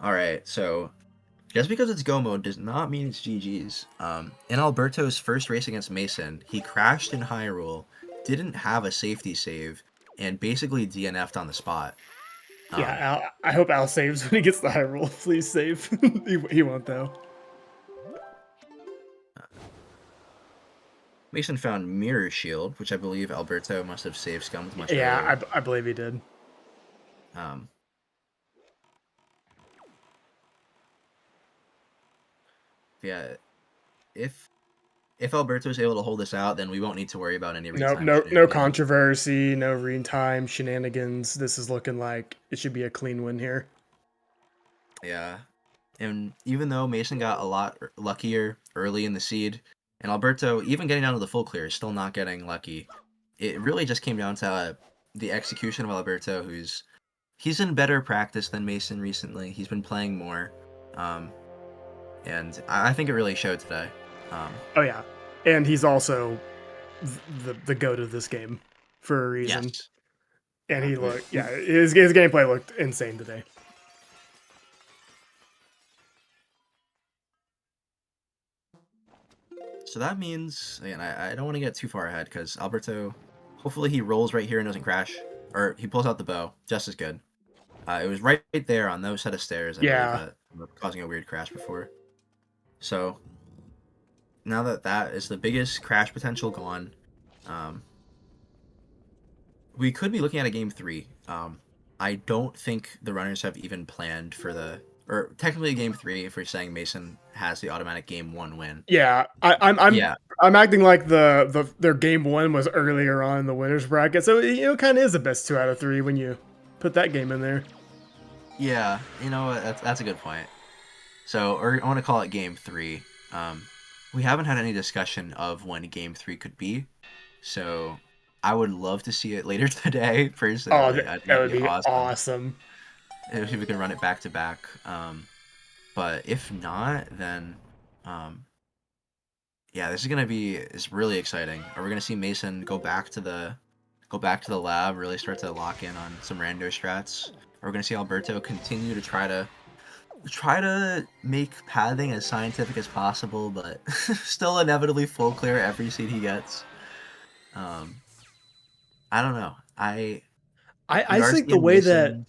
Alright, so just because it's go mode does not mean it's GG's. In Alberto's first race against Mason, he crashed in Hyrule, didn't have a safety save, and basically DNF'd on the spot. Yeah, Um, Al, I hope Al saves when he gets the high roll. Please save. He won't though. Mason found Mirror Shield, which I believe Alberto must have saved scummed much Yeah, earlier. I believe he did. Um, yeah, if Alberto is able to hold this out, then we won't need to worry about any No, retime no shenanigans. controversy, no retime shenanigans. This is looking like it should be a clean win here. Yeah, and even though Mason got a lot luckier early in the seed, and Alberto, even getting down to the full clear, is still not getting lucky. It really just came down to the execution of Alberto, he's in better practice than Mason recently. He's been playing more, and I think it really showed today. Oh yeah, and he's also the goat of this game for a reason. Yes. And Yeah, he looked, yeah, his gameplay looked insane today. So that means, again, I don't want to get too far ahead because Alberto, hopefully he rolls right here and doesn't crash, or he pulls out the bow, just as good. It was right there on those set of stairs, I believe, that were causing a weird crash before. So now that is the biggest crash potential gone, we could be looking at a game 3. I don't think the runners have even planned for or technically game 3 if we're saying Mason has the automatic game 1 win. Yeah, Yeah. I'm acting like their game 1 was earlier on in the winners bracket, so it kind of is the best 2 out of 3 when you put that game in there. Yeah, that's a good point. So, I want to call it game 3. We haven't had any discussion of when game 3 could be, so I would love to see it later today. Oh, Personally, I think that would it'd be be awesome awesome. if we can run it back to back. But if not, then yeah, this is really exciting. Are we gonna see Mason go back to the lab, really start to lock in on some rando strats? Or we're gonna see Alberto continue to try to make pathing as scientific as possible, but still inevitably full clear every seed he gets. I don't know. I We are think seeing Mason.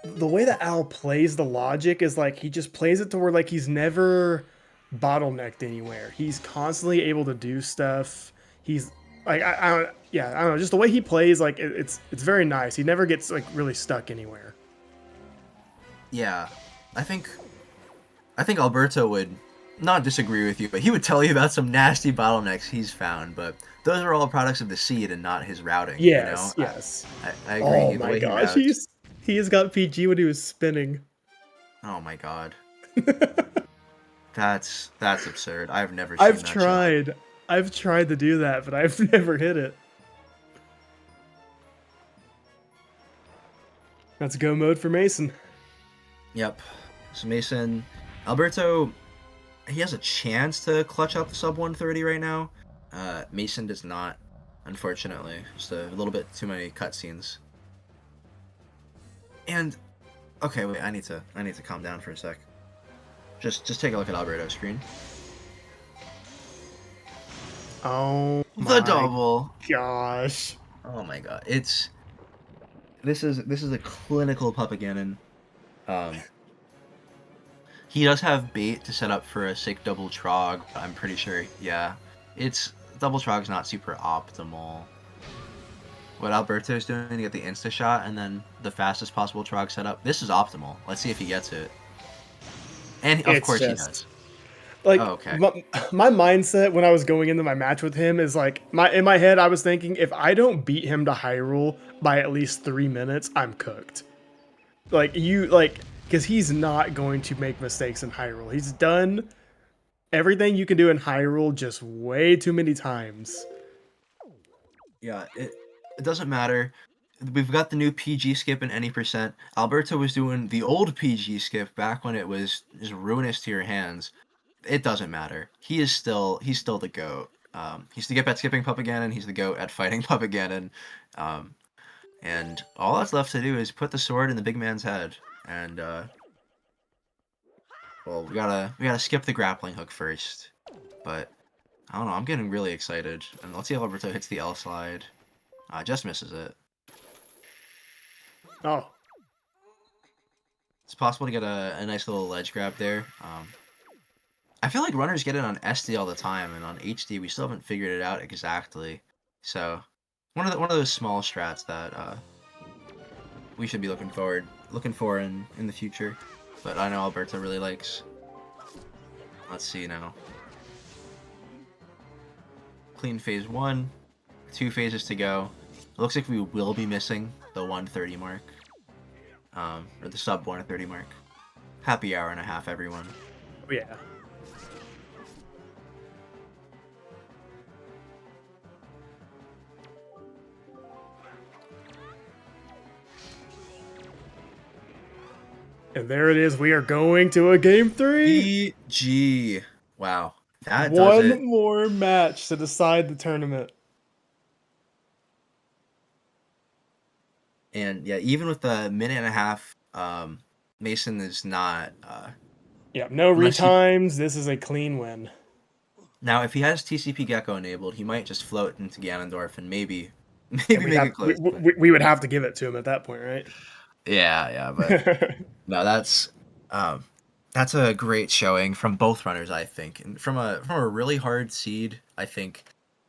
the way that Al plays the logic is like he just plays it to where like he's never bottlenecked anywhere. He's constantly able to do stuff. He's like I don't know, just the way he plays, like it's very nice. He never gets like really stuck anywhere. Yeah, I think Alberto would not disagree with you, but he would tell you about some nasty bottlenecks he's found. But those are all products of the seed and not his routing. Yes, You know? yes. I agree. Oh The my way he gosh, routes. he has got PG when he was spinning. Oh my god, that's absurd. I've never seen that shot. I've tried to do that, but I've never hit it. That's go mode for Mason. Yep. So Mason, Alberto, he has a chance to clutch out the sub 130 right now. Mason does not, unfortunately. Just a little bit too many cutscenes. And okay, wait, I need to calm down for a sec. Just take a look at Alberto's screen. Oh The my double. gosh. Oh my god. This is a clinical puppet cannon. He does have bait to set up for a sick double trog, but I'm pretty sure, yeah. Double trog's not super optimal. what Alberto's doing to get the insta shot and then the fastest possible Trog setup. This is optimal. Let's see if he gets it. And of course he does. Like, Oh, okay. my mindset when I was going into my match with him is like, in my head, I was thinking, if I don't beat him to Hyrule by at least 3 minutes, I'm cooked. Because he's not going to make mistakes in Hyrule. He's done everything you can do in Hyrule just way too many times. Yeah, it doesn't matter. We've got the new PG skip in any percent. Alberto was doing the old PG skip back when it was just ruinous to your hands. It doesn't matter. He's still the GOAT. He's the GOAT at skipping Pup again, and he's the GOAT at fighting Pup again, and all that's left to do is put the sword in the big man's head, and well, we gotta skip the grappling hook first, but I don't know. I'm getting really excited, and let's see if Alberto hits the L slide. Just misses it. Oh, it's possible to get a nice little ledge grab there. I feel like runners get it on SD all the time, and on HD we still haven't figured it out exactly. So one of those small strats that we should be looking for in the future. But I know Alberto really likes. Let's see now. Clean phase 1, 2 phases to go. It looks like we will be missing the 130 mark, or the sub 130 mark. Happy hour and a half, everyone. Oh, yeah. And there it is. We are going to a game 3. GG. Wow. That One more match to decide the tournament. And yeah, even with the minute and a half, Mason is not. Yeah, no retimes. This is a clean win. Now, if he has TCP Gecko enabled, he might just float into Ganondorf and maybe make it close. We would have to give it to him at that point, right? Yeah, but no, that's a great showing from both runners, I think. And from a really hard seed, I think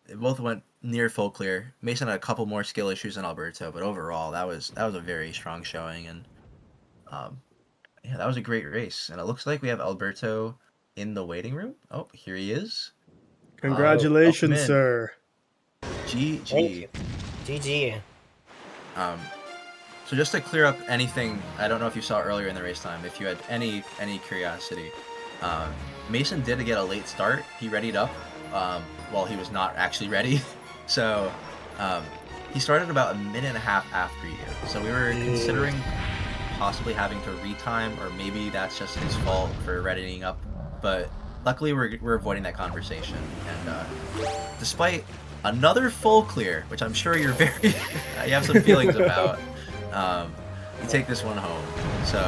they both went near full clear. Mason had a couple more skill issues than Alberto, but overall that was a very strong showing, and yeah, that was a great race. And it looks like we have Alberto in the waiting room. Oh, here he is. Congratulations, sir. GG. GG. So just to clear up anything, I don't know if you saw earlier in the race time, if you had any curiosity, Mason did get a late start. He readied up while he was not actually ready. So he started about a minute and a half after you. So we were considering possibly having to retime, or maybe that's just his fault for readying up. But luckily we're avoiding that conversation. And despite another full clear, which I'm sure you're you have some feelings about, you take this one home. So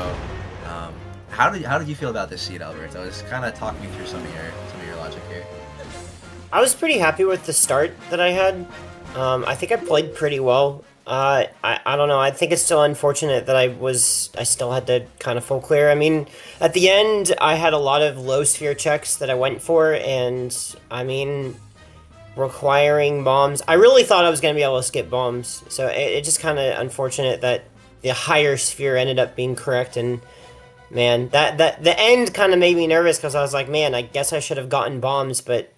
how did you feel about this seed, Alberto? Just kind of talk me through some of your logic here. I was pretty happy with the start that I had. I think I played pretty well. I don't know. I think it's still unfortunate that I still had to kind of full clear. I mean, at the end, I had a lot of low sphere checks that I went for, and I mean, requiring bombs. I really thought I was going to be able to skip bombs, so it just kind of unfortunate that the higher sphere ended up being correct. And man, that the end kind of made me nervous, because I was like, man, I guess I should have gotten bombs, but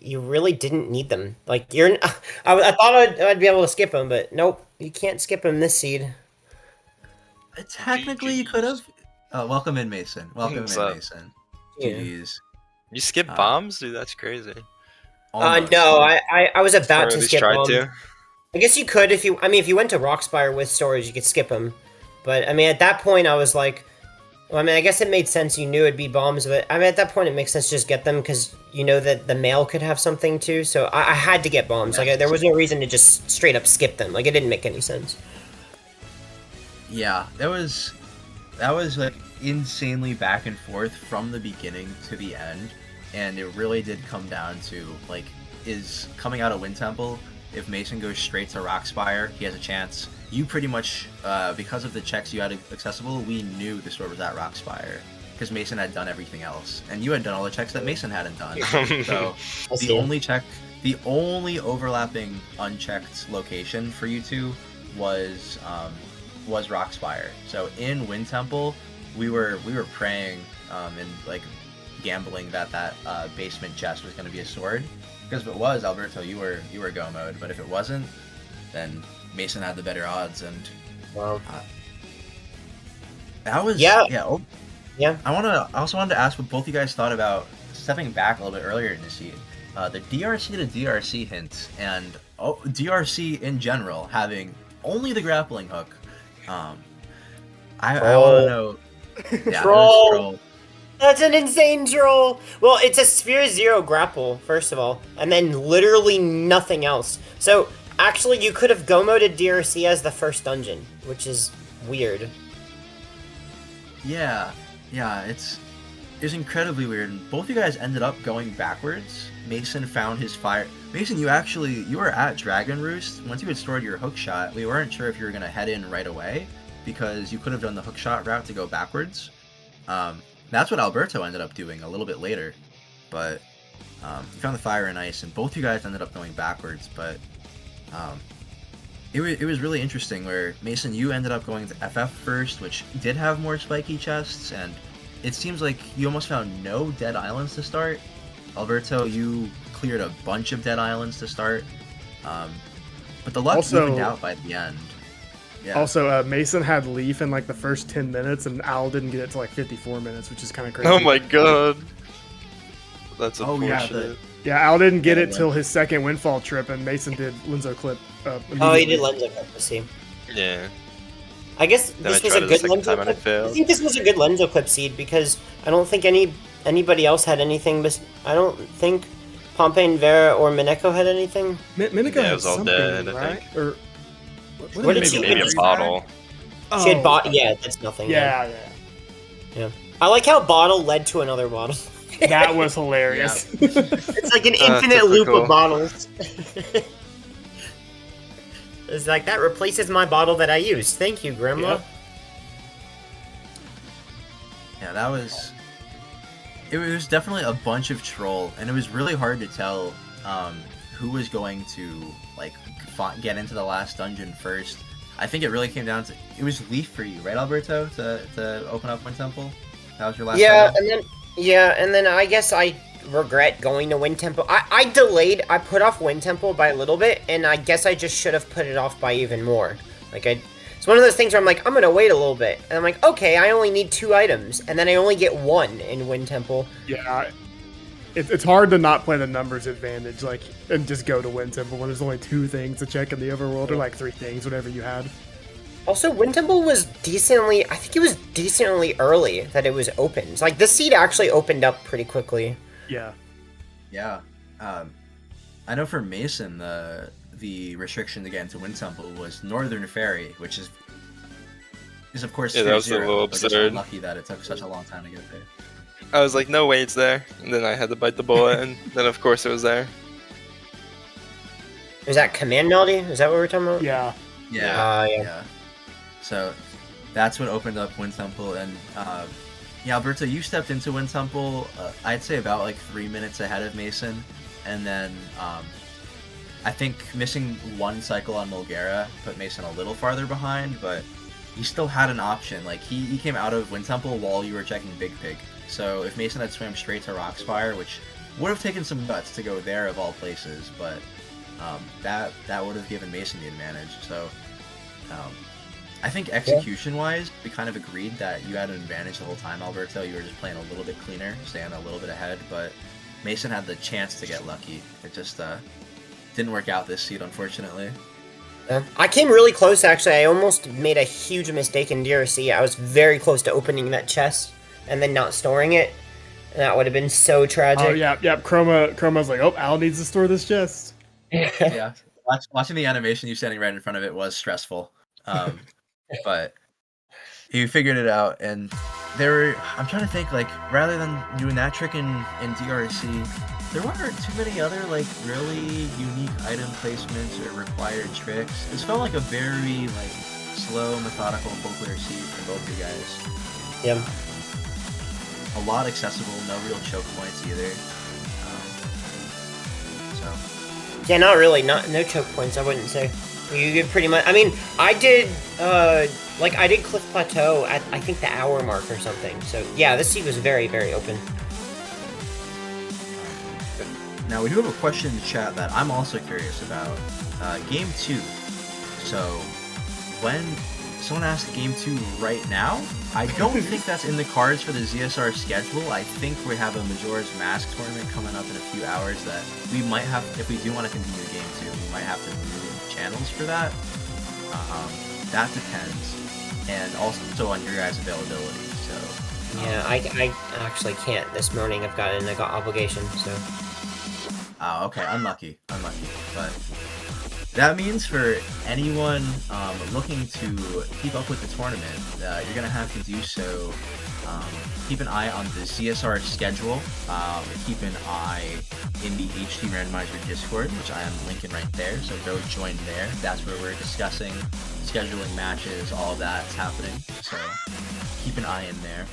you really didn't need them. Like, I thought I'd be able to skip them, but nope, you can't skip them this seed. Technically, you could have. Welcome in, Mason. Welcome in, Mason. GG's. You skip bombs, dude? That's crazy. No, I was about to skip bombs. To. I guess you could if you went to Rockspire with storage, you could skip them. But I mean, at that point, I was like, well, I mean, I guess it made sense. You knew it'd be bombs, but I mean, at that point, it makes sense to just get them, because you know that the mail could have something too. So I had to get bombs. Like, there was no reason to just straight up skip them. Like, it didn't make any sense. Yeah, that was like insanely back and forth from the beginning to the end, and it really did come down to, like, is coming out of Wind Temple, if Mason goes straight to Rockspire, he has a chance. You pretty much, because of the checks you had accessible, we knew the sword was at Rockspire, because Mason had done everything else, and you had done all the checks that Mason hadn't done. So the The only overlapping unchecked location for you two was Rockspire. So in Wind Temple, we were praying and like gambling that basement chest was going to be a sword, because if it was, Alberto, you were go mode. But if it wasn't, then Mason had the better odds. And Wow. that was Yeah. yeah. I also wanted to ask what both you guys thought about stepping back a little bit earlier in the seed. The DRC to DRC hint, and DRC in general having only the grappling hook. I want to know. Yeah, it was troll. That's an insane troll! Well, it's a Sphere 0 grapple, first of all, and then literally nothing else. So, actually, you could have go-moded DRC as the first dungeon, which is weird. Yeah, it's incredibly weird. And both you guys ended up going backwards. Mason found his fire. Mason, you were at Dragon Roost. Once you had stored your hook shot, we weren't sure if you were going to head in right away, because you could have done the hook shot route to go backwards. That's what Alberto ended up doing a little bit later. But you found the fire and ice, and both you guys ended up going backwards. But it was really interesting where, Mason, you ended up going to FF first, which did have more spiky chests, and it seems like you almost found no dead islands to start. Alberto, you cleared a bunch of dead islands to start. But the luck evened out by the end. Yeah. Also, Mason had Leaf in like the first 10 minutes, and Al didn't get it to like 54 minutes, which is kind of crazy. Oh my god. That's unfortunate. Yeah, Al didn't get it till his second Windfall trip, and Mason did Lenzo Clip. Oh, he did Lenzo Clip, I see. Yeah. I guess Then this I was a tried it good the second Lenzo time and Clip. it failed. I think this was a good Lenzo Clip seed, because I don't think anybody else had anything. I don't think Pompey, Vera, or Mineko had anything. Mineko Yeah, it had was all something, dead, I right? think. Or What did she Maybe get? a bottle. She had yeah, that's nothing. Yeah. I like how bottle led to another bottle. That was hilarious. It's like an infinite loop typical. of bottles. It's like, that replaces my bottle that I used. Thank you, Grandma. Yep. Yeah, that was... It was definitely a bunch of troll, and it was really hard to tell who was going to like get into the last dungeon first. I think it really came down to... It was Leaf for you, right, Alberto, to open up Wind Temple? That was your last dungeon? And then I guess I regret going to Wind Temple. I delayed. I put off Wind Temple by a little bit, and I guess I just should have put it off by even more. It's one of those things where I'm like, I'm gonna wait a little bit, and I'm like, okay, I only need 2 items, and then I only get 1 in Wind Temple. Yeah, it's hard to not play the numbers advantage, and just go to Wind Temple when there's only 2 things to check in the overworld, or 3 things, whatever you had. Also, Wind Temple was decently early that it was open. So, the seed actually opened up pretty quickly. Yeah. Yeah. I know for Mason, the restriction to get into Wind Temple was Northern Ferry, which is of course that was zero, a little but just absurd. unlucky that it took such a long time to get there. I was like, no way it's there. And then I had to bite the bullet, and then of course it was there. Is that Command Melody? Is that what we're talking about? Yeah. Yeah. So that's what opened up Wind Temple, and Alberto, you stepped into Wind Temple, I'd say about 3 minutes ahead of Mason, and then I think missing 1 cycle on Mulgara put Mason a little farther behind, but he still had an option. He came out of Wind Temple while you were checking Big Pig, so if Mason had swam straight to Rockspire, which would have taken some guts to go there of all places, but that would have given Mason the advantage. So I think execution-wise, we kind of agreed that you had an advantage the whole time, Alberto. You were just playing a little bit cleaner, staying a little bit ahead, but Mason had the chance to get lucky. It just didn't work out this seed, unfortunately. I came really close, actually. I almost made a huge mistake in DRC. I was very close to opening that chest and then not storing it. And that would have been so tragic. Oh, yeah. Chroma's like, oh, Al needs to store this chest. Yeah. Watching the animation, you standing right in front of it was stressful. But you figured it out, and I'm trying to think, rather than doing that trick in DRC, there weren't too many other, really unique item placements or required tricks. This felt like a very, slow, methodical folklore seed for both you guys. Yeah. A lot accessible, no real choke points either. So, Yeah, not really. No choke points, I wouldn't say. You get pretty much. I mean, I did I did Cliff Plateau at I think the hour mark or something. So yeah, this seat was very, very open. Now we do have a question in the chat that I'm also curious about. Game 2. So when someone asked Game 2 right now, I don't think that's in the cards for the ZSR schedule. I think we have a Majora's Mask tournament coming up in a few hours that we might have, if we do want to continue Game 2, we might have to move channels for that. That depends. And also on your guys' availability. So Yeah, I actually can't this morning. I got obligations, so. Oh, okay, unlucky. But that means for anyone looking to keep up with the tournament, you're going to have to do so. Keep an eye on the ZSR schedule. Keep an eye in the HD Randomizer Discord, which I am linking right there. So go join there. That's where we're discussing scheduling matches, all of that's happening. So keep an eye in there.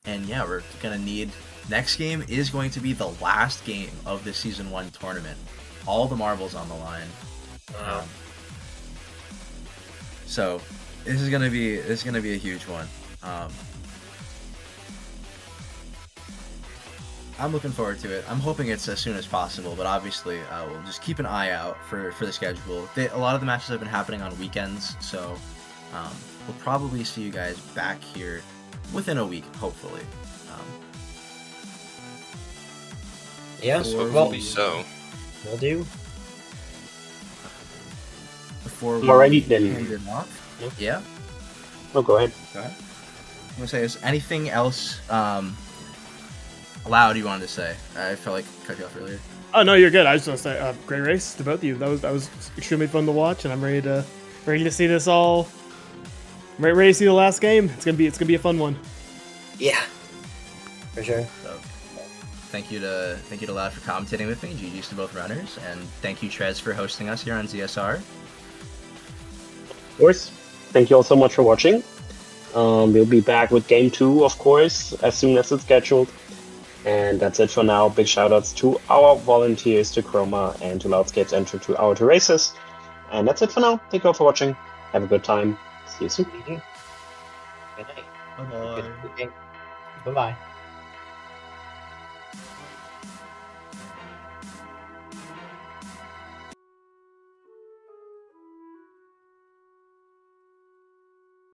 And yeah, we're going to need... Next game is going to be the last game of the Season 1 tournament. All the marbles on the line. So this is gonna be a huge one. I'm looking forward to it. I'm hoping it's as soon as possible, but obviously we'll just keep an eye out for the schedule. A lot of the matches have been happening on weekends, so we'll probably see you guys back here within a week, hopefully. Yeah, Hopefully so. Will do. Before we Alrighty then. hand it off, Nope. yeah. Oh, go ahead. Go ahead. I'm gonna say, is anything else loud you wanted to say? I felt like I cut you off earlier. Oh no, you're good. I was just gonna say, great race to both of you. That was extremely fun to watch, and I'm ready to see this all. I'm ready to see the last game. It's gonna be a fun one. Yeah, for sure. So, thank you to Loud for commentating with me. GG's to both runners, and thank you Trez for hosting us here on ZSR. Of course. Thank you all so much for watching. We'll be back with Game 2, of course, as soon as it's scheduled. And that's it for now. Big shoutouts to our volunteers, to Chroma, and to Loudscape's entry to our 2 races. And that's it for now. Thank you all for watching. Have a good time. See you soon. Good night. Bye-bye. Bye bye.